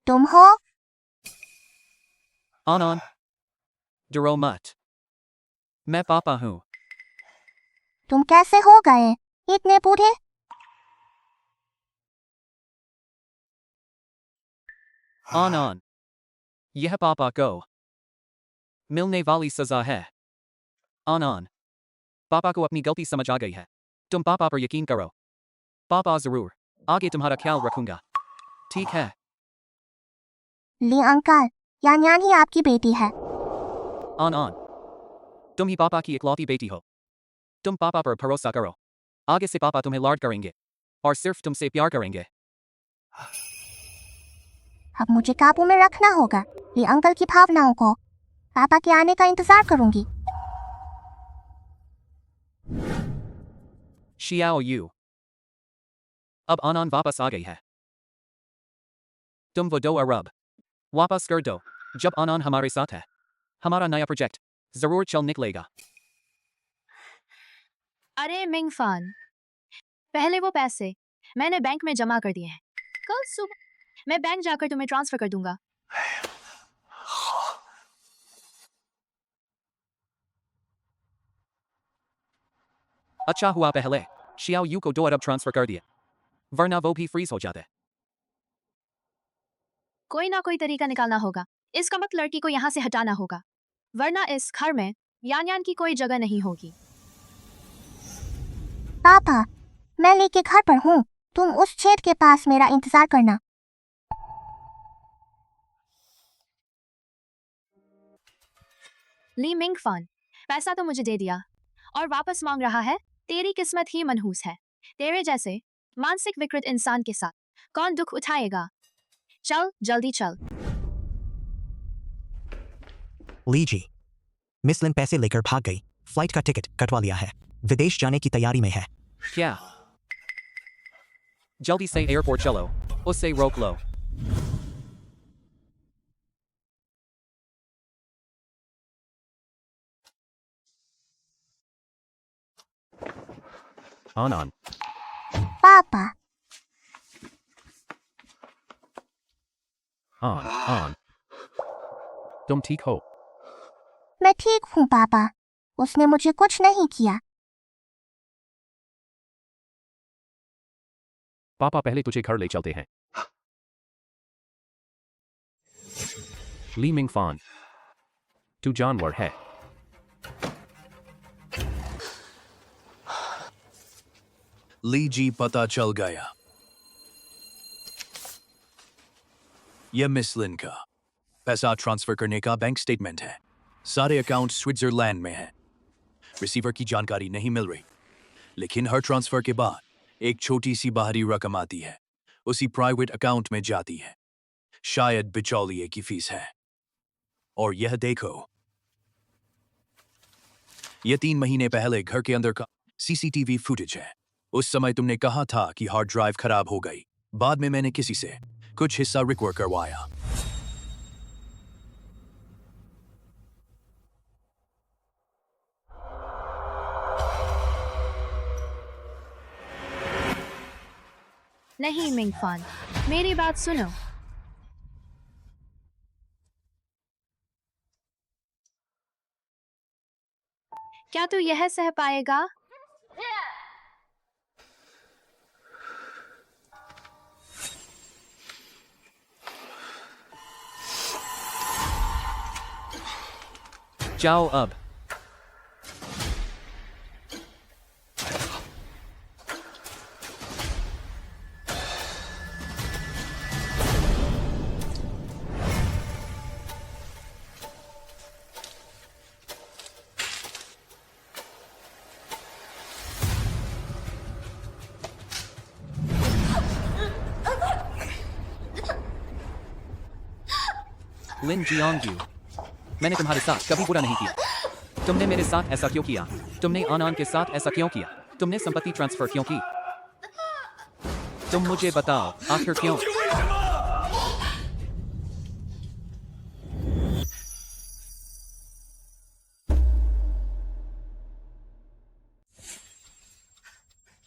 Speaker 5: तुम हो?
Speaker 3: आनन, डरो मत। मैं पापा हूं।
Speaker 5: तुम कैसे हो गए इतने बूढ़े?
Speaker 3: आनन, यह पापा को मिलने वाली सजा है। आनन, पापा को अपनी गलती समझ आ गई है। तुम पापा पर यकीन करो। पापा जरूर आगे तुम्हारा ख्याल रखूंगा, ठीक है?
Speaker 5: ली अंकल, यान यान ही आपकी बेटी है।
Speaker 3: आनन, तुम ही पापा की इकलौती बेटी हो। तुम पापा पर भरोसा करो। आगे से पापा तुम्हें लाड करेंगे और सिर्फ तुमसे प्यार करेंगे।
Speaker 5: अब मुझे काबू में रखना होगा ये अंकल की भावनाओं को। पापा के आने का इंतजार करूंगी।
Speaker 3: Xiao you. अब आनन वापस आ गई है। तुम वो दो अरब वापस कर दो। जब आनन हमारे साथ है, हमारा नया प्रोजेक्ट जरूर चल निकलेगा।
Speaker 4: अरे मिंगफान, पहले वो पैसे मैंने बैंक में जमा कर दिए हैं। कल सुबह मैं बैंक जाकर तुम्हें ट्रांसफर कर दूंगा।
Speaker 3: अच्छा हुआ पहले शियाओ यू को 2 अरब ट्रांसफर कर दिया, वरना वो भी फ्रीज हो जाते।
Speaker 4: कोई ना कोई तरीका निकालना होगा। इसका मतलब लड़की को यहाँ से हटाना होगा, वरना इस घर में यान यान की कोई जगह नहीं होगी।
Speaker 5: पापा, मैं लेके घर पर हूँ। तुम उस छेद के पास मेरा इंतजार करना।
Speaker 4: ली मिंगफान, पैसा तो मुझे दे दिया और वापस मांग रहा है। तेरी किस्मत ही मनहूस है। तेरे जैसे मानसिक विकृत इंसान के साथ कौन दुख उठाएगा। चल जल्दी चल।
Speaker 2: लीजिए, मिस लिन पैसे लेकर भाग गई। फ्लाइट का टिकट कटवा लिया है, विदेश जाने की तैयारी में है।
Speaker 3: क्या? जल्दी से एयरपोर्ट चलो, उससे रोक लो।
Speaker 1: आनन,
Speaker 5: पापा,
Speaker 1: आन, तुम ठीक हो?
Speaker 5: मैं ठीक हूँ पापा। उसने मुझे कुछ नहीं किया।
Speaker 1: पापा पहले तुझे घर ले चलते हैं। ली मिंगफान, तू जानवर है।
Speaker 7: ली जी पता चल गया। यह मिस लिन का पैसा ट्रांसफर करने का बैंक स्टेटमेंट है। सारे अकाउंट स्विट्जरलैंड में हैं। रिसीवर की जानकारी नहीं मिल रही, लेकिन हर ट्रांसफर के बाद एक छोटी सी बाहरी रकम आती है, उसी प्राइवेट अकाउंट में जाती है। शायद बिचौलिए की फीस है। और यह देखो, यह 3 महीने पहले घर के अंदर का सीसीटीवी फुटेज है। उस समय तुमने कहा था कि हार्ड ड्राइव खराब हो गई। बाद में मैंने किसी से कुछ हिस्सा रिकवर करवाया।
Speaker 4: नहीं मिंगफान, मेरी बात सुनो। क्या तू यह सह पाएगा?
Speaker 3: जाओ अब। लिन जियांगयू, मैंने तुम्हारे साथ कभी बुरा नहीं किया। तुमने मेरे साथ ऐसा क्यों किया? तुमने आनन के साथ ऐसा क्यों किया? तुमने संपत्ति ट्रांसफर क्यों की? तुम मुझे बताओ, आखिर क्यों?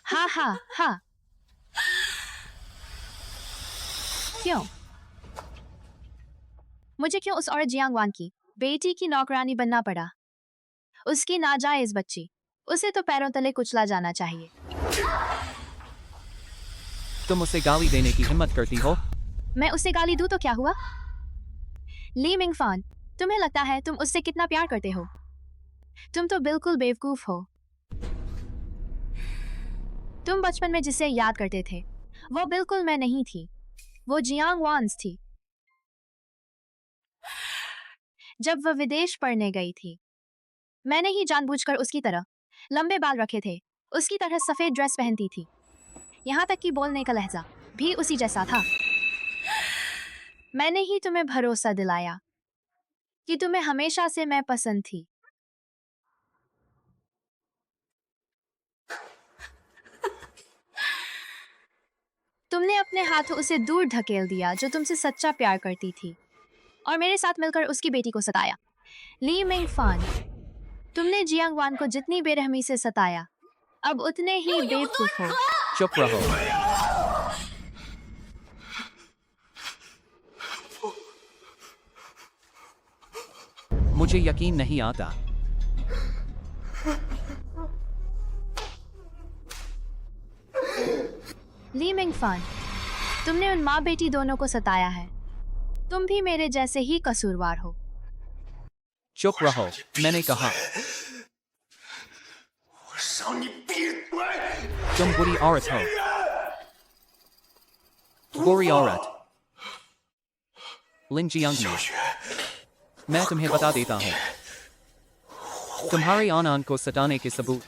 Speaker 4: हाँ हाँ हाँ। क्यों? मुझे क्यों उस औरत जियांगवान की बेटी की नौकरानी बनना पड़ा? उसकी नाजायज बच्ची, उसे तो पैरों तले कुचला जाना चाहिए।
Speaker 3: तुम उसे गाली देने की हिम्मत करती हो?
Speaker 4: मैं उसे गाली दूं तो क्या हुआ? ली मिंगफान, तुम्हें लगता है तुम उससे कितना प्यार करते हो? तुम तो बिल्कुल बेवकूफ हो। तुम बचपन में जिसे याद करते थे, वो बिल्कुल मैं नहीं थी, वो जियांगवान्स थी। जब वह विदेश पढ़ने गई थी, मैंने ही जानबूझकर उसकी तरह लंबे बाल रखे थे, उसकी तरह सफेद ड्रेस पहनती थी, यहाँ तक कि बोलने का लहजा भी उसी जैसा था। मैंने ही तुम्हें भरोसा दिलाया कि तुम्हें हमेशा से मैं पसंद थी। तुमने अपने हाथों उसे दूर धकेल दिया जो तुमसे सच्चा प्यार करती थी, और मेरे साथ मिलकर उसकी बेटी को सताया। ली मिंगफान, तुमने जियांग वान को जितनी बेरहमी से सताया, अब उतने ही बेवकूफ हो।
Speaker 3: चुप रहो। मुझे यकीन नहीं आता।
Speaker 4: ली मिंगफान, तुमने उन माँ बेटी दोनों को सताया है। तुम भी मेरे जैसे ही कसूरवार हो।
Speaker 3: चुप रहो, मैंने कहा। तुम बुरी औरत हो। बुरी औरत। लिन जियांग, मैं तुम्हें बता देता हूं। तुम्हारे आनंद को सताने के सबूत,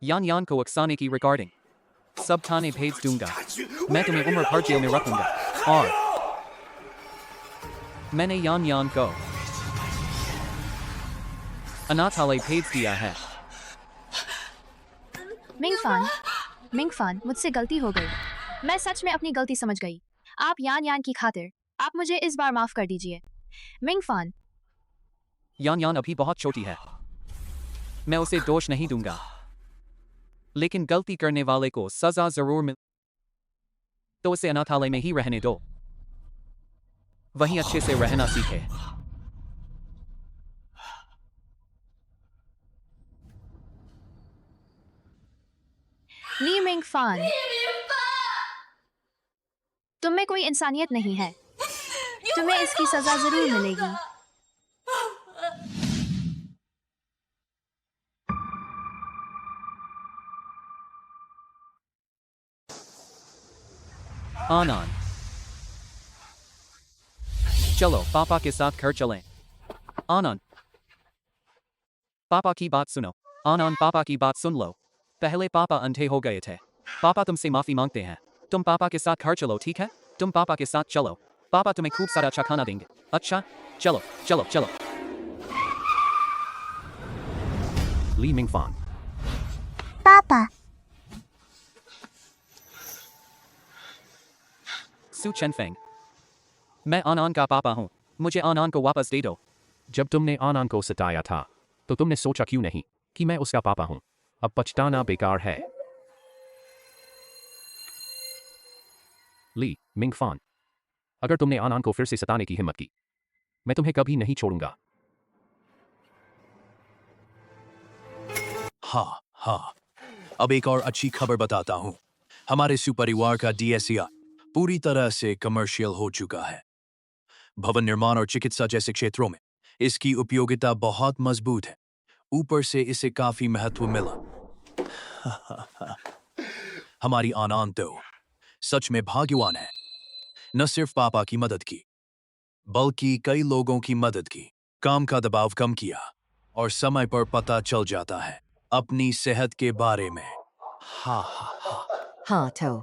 Speaker 3: यान यान को उकसाने की रिकॉर्डिंग सब थाने भेज दूंगा। मैं तुम्हें उम्र भर जेल में रखूंगा। और मैंने यान यान को अनाथालय भेज दिया है।
Speaker 4: मिंगफान, मुझसे गलती हो गई। मैं सच में अपनी गलती समझ गई। आप यान यान की खातिर आप मुझे इस बार माफ कर दीजिए। मिंगफान,
Speaker 3: यान यान अभी बहुत छोटी है, मैं उसे दोष नहीं दूंगा, लेकिन गलती करने वाले को सजा जरूर मिल, तो उसे अनाथालय में ही रहने दो, वहीं अच्छे से रहना सीखे।
Speaker 4: ली मिंगफान, तुम में कोई इंसानियत नहीं है। तुम्हें इसकी सजा जरूर मिलेगी।
Speaker 3: आनंद, चलो पापा के साथ घर चलें। आनंद, पापा की बात सुनो। आनंद, पापा की बात सुन लो। पहले पापा अंधे हो गए थे। पापा तुमसे माफी मांगते हैं। तुम पापा के साथ घर चलो, ठीक है? तुम पापा के साथ चलो। पापा तुम्हें खूब सारा अच्छा खाना देंगे। अच्छा, चलो चलो चलो।
Speaker 1: ली मिंगफान,
Speaker 5: पापा,
Speaker 3: सु चेनफेंग, मैं आनंद का पापा हूं। मुझे आनंद को वापस दे दो।
Speaker 1: जब तुमने आनंद को सताया था तो तुमने सोचा क्यों नहीं कि मैं उसका पापा हूं? अब पछताना बेकार है। ली मिंगफान, अगर तुमने आनंद को फिर से सताने की हिम्मत की, मैं तुम्हें कभी नहीं छोड़ूंगा।
Speaker 7: हाँ, अब एक और अच्छी खबर बताता हूँ। हमारे सुपरिवार का DSCI पूरी तरह से कमर्शियल हो चुका है। भवन निर्माण और चिकित्सा जैसे क्षेत्रों में इसकी उपयोगिता बहुत मजबूत है। ऊपर से इसे काफी महत्व मिला। हमारी आनंद तो सच में भाग्यवान है। न सिर्फ पापा की मदद की, बल्कि कई लोगों की मदद की, काम का दबाव कम किया, और समय पर पता चल जाता है अपनी सेहत के बारे में।
Speaker 6: हाँ तो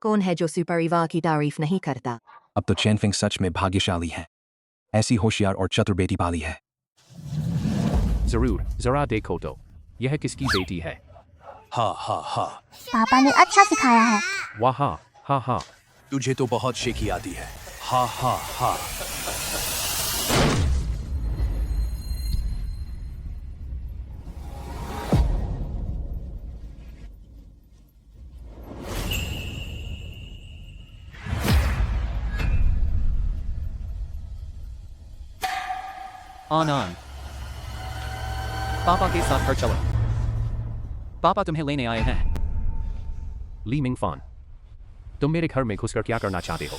Speaker 6: कौन है जो सुपरिवार की तारीफ नहीं करता?
Speaker 8: अब तो चेनफिंग सच में भाग्यशाली है। ऐसी होशियार और चतुर बेटी पाली है।
Speaker 1: जरूर, जरा देखो तो, यह किसकी बेटी है?
Speaker 7: हाँ।
Speaker 5: पापा ने अच्छा सिखाया है।
Speaker 1: वाह, हाँ।
Speaker 7: तुझे तो बहुत शेखी आती है। हाँ।
Speaker 3: आनंद, पापा के साथ घर चलो। पापा तुम्हें लेने आए हैं।
Speaker 1: ली मिंगफान, तुम मेरे घर में घुसकर क्या करना चाहते हो?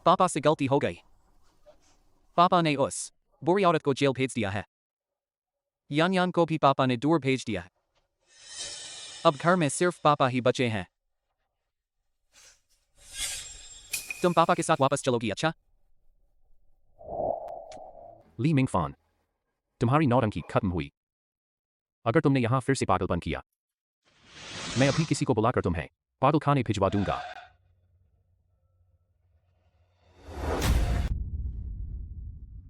Speaker 3: पापा से गलती हो गई। पापा ने उस बुरी औरत को जेल भेज दिया है। यान यान को भी पापा ने दूर भेज दिया है। अब घर में सिर्फ पापा ही बचे हैं। तुम पापा के साथ वापस चलोगी? अच्छा।
Speaker 1: ली मिंगफान, तुम्हारी नौटंकी खत्म हुई। अगर तुमने यहां फिर से पागलपन किया मैं अभी किसी को बुलाकर तुम्हें पागल खाने भिजवा दूंगा।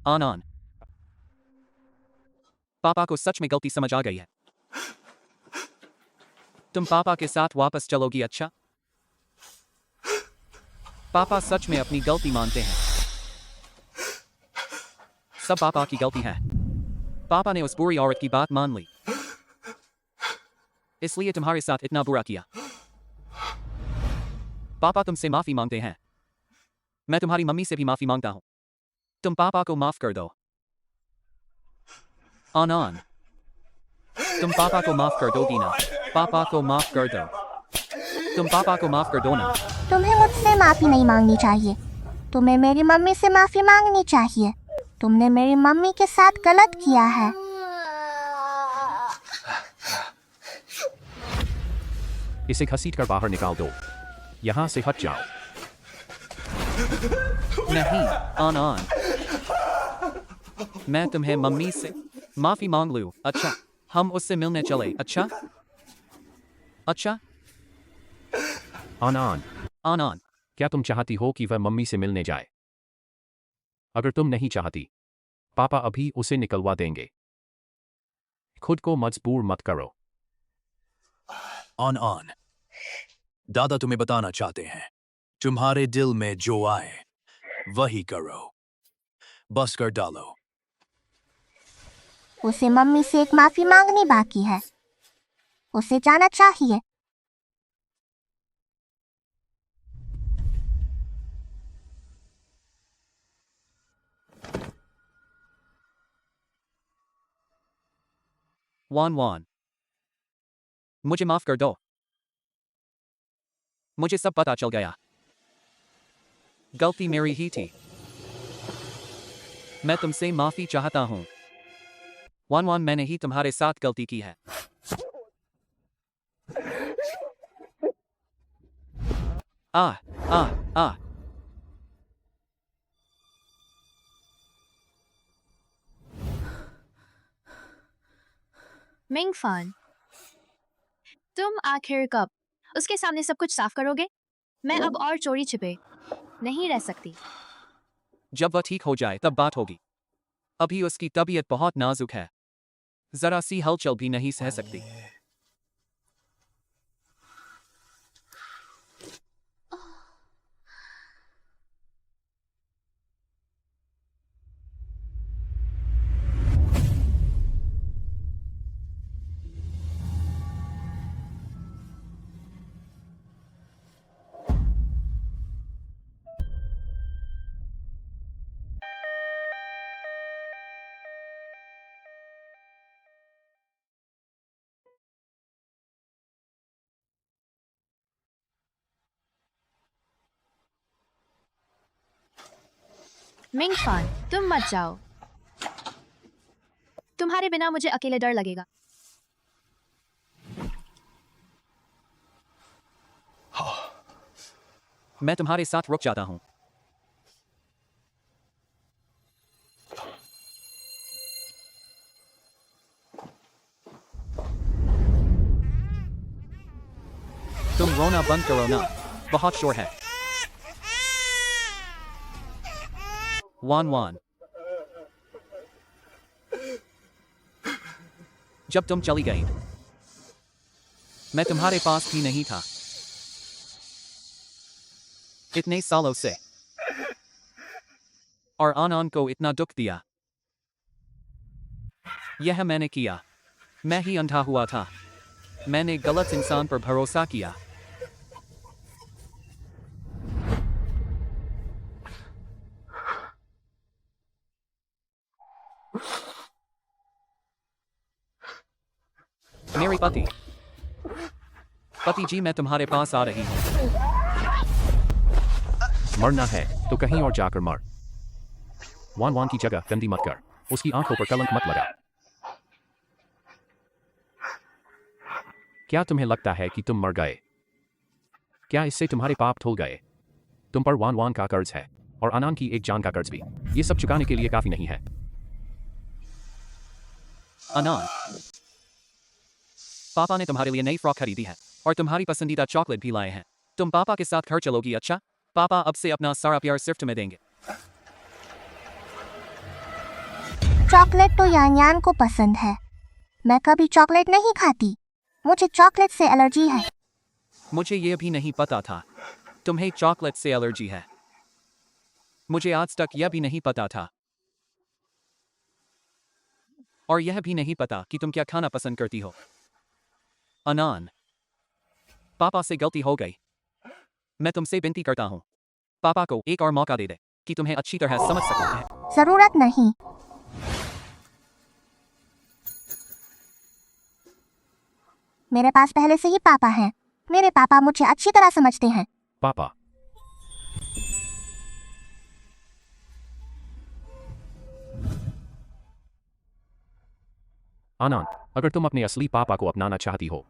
Speaker 3: आनन, पापा को सच में गलती समझ आ गई है। तुम पापा के साथ वापस चलोगी? अच्छा, पापा सच में अपनी गलती मानते हैं। सब पापा की गलती है। पापा ने उस बुरी औरत की बात मान ली, इसलिए तुम्हारे साथ इतना बुरा किया। पापा तुमसे माफी मांगते हैं। मैं तुम्हारी मम्मी से भी माफी मांगता हूं। तुम पापा को माफ कर दो। आनन, तुम पापा को माफ कर दोगी ना? पापा को माफ कर दो। तुम पापा को माफ कर दो ना।
Speaker 5: तुम्हें मुझसे माफी नहीं मांगनी चाहिए, तुम्हें मेरी मम्मी से माफी मांगनी चाहिए। तुमने मेरी मम्मी के साथ गलत किया है।
Speaker 1: इसे घसीटकर बाहर निकाल दो। यहां से हट जाओ।
Speaker 3: नहीं आनन, मैं तुम्हें मम्मी से माफी मांग लूं। अच्छा, हम उससे मिलने चले। अच्छा अच्छा।
Speaker 1: आनन,
Speaker 3: आनन,
Speaker 1: क्या तुम चाहती हो कि वह मम्मी से मिलने जाए? अगर तुम नहीं चाहती, पापा अभी उसे निकलवा देंगे। खुद को मजबूर मत करो।
Speaker 7: आनन, दादा तुम्हें बताना चाहते हैं, तुम्हारे दिल में जो आए वही करो। बस कर डालो।
Speaker 5: उसे मम्मी से एक माफी मांगनी बाकी है। उसे जाना चाहिए।
Speaker 3: वान वान, मुझे माफ कर दो। मुझे सब पता चल गया। गलती मेरी ही थी। मैं तुमसे माफी चाहता हूं। वान वान, मैंने ही तुम्हारे साथ गलती की है। आ आ आ
Speaker 4: मिंगफान, तुम आखिर कब उसके सामने सब कुछ साफ करोगे? मैं अब और चोरी छिपे नहीं रह सकती।
Speaker 3: जब वह ठीक हो जाए तब बात होगी। अभी उसकी तबीयत बहुत नाजुक है, जरा सी हलचल भी नहीं सह सकती।
Speaker 4: मिंगफान, तुम मत जाओ। तुम्हारे बिना मुझे अकेले डर लगेगा।
Speaker 3: मैं तुम्हारे साथ रुक जाता हूं। तुम रोना बंद करो ना, बहुत शोर है। वान वान, जब तुम चली गई, मैं तुम्हारे पास भी नहीं था। इतने सालों से, और आनन को इतना दुख दिया। यह मैंने किया। मैं ही अंधा हुआ था। मैंने गलत इंसान पर भरोसा किया। मेरे पति जी, मैं तुम्हारे पास आ रही हूं।
Speaker 1: मरना है तो कहीं और जाकर मर। वान वान की जगह गंदी मत कर। उसकी आंखों पर कलंक मत लगा। क्या तुम्हें लगता है कि तुम मर गए? क्या इससे तुम्हारे पाप धुल गए? तुम पर वान वान का कर्ज है और आनन की एक जान का कर्ज भी। ये सब चुकाने के लिए काफी नहीं है।
Speaker 3: आनन, पापा ने तुम्हारे लिए नई फ्रॉक खरीदी है। और तुम्हारी पसंदीदा चॉकलेट भी लाए हैं। तुम पापा के साथ घर चलोगी? अच्छा, पापा अब से अपना सारा प्यार सिर्फ तुम्हें देंगे।
Speaker 5: चॉकलेट तो यान यान को पसंद है। मैं कभी चॉकलेट नहीं खाती। मुझे चॉकलेट से एलर्जी है।
Speaker 3: मुझे यह भी नहीं पता था तुम्हें चॉकलेट से एलर्जी है। मुझे आज तक यह भी नहीं पता था। और यह भी नहीं पता कि तुम क्या खाना पसंद करती हो। अनान, पापा से गलती हो गई। मैं तुमसे विनती करता हूं, पापा को एक और मौका दे दे कि तुम्हें अच्छी तरह समझ सके।
Speaker 5: जरूरत नहीं। मेरे पास पहले से ही पापा हैं। मेरे पापा मुझे अच्छी तरह समझते हैं।
Speaker 1: पापा, आनंद, अगर तुम अपने असली पापा को अपनाना चाहती हो,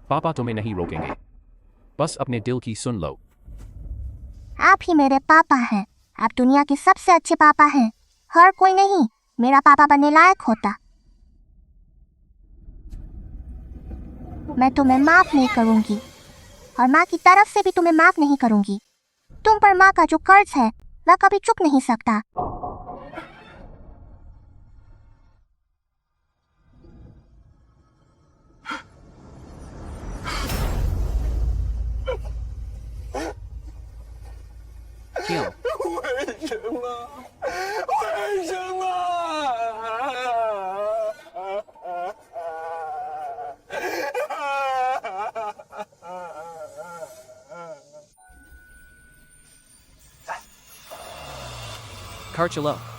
Speaker 1: पापा तुम्हें नहीं रोकेंगे। बस अपने दिल की सुन लो।
Speaker 5: आप ही मेरे पापा हैं। आप दुनिया के सबसे अच्छे पापा हैं। हर कोई नहीं मेरा पापा बनने लायक होता। मैं तुम्हें माफ नहीं करूंगी और माँ की तरफ से भी तुम्हें माफ नहीं करूंगी। तुम पर माँ का जो कर्ज है वह कभी चुक नहीं सकता।
Speaker 3: क्यों? घर चलो।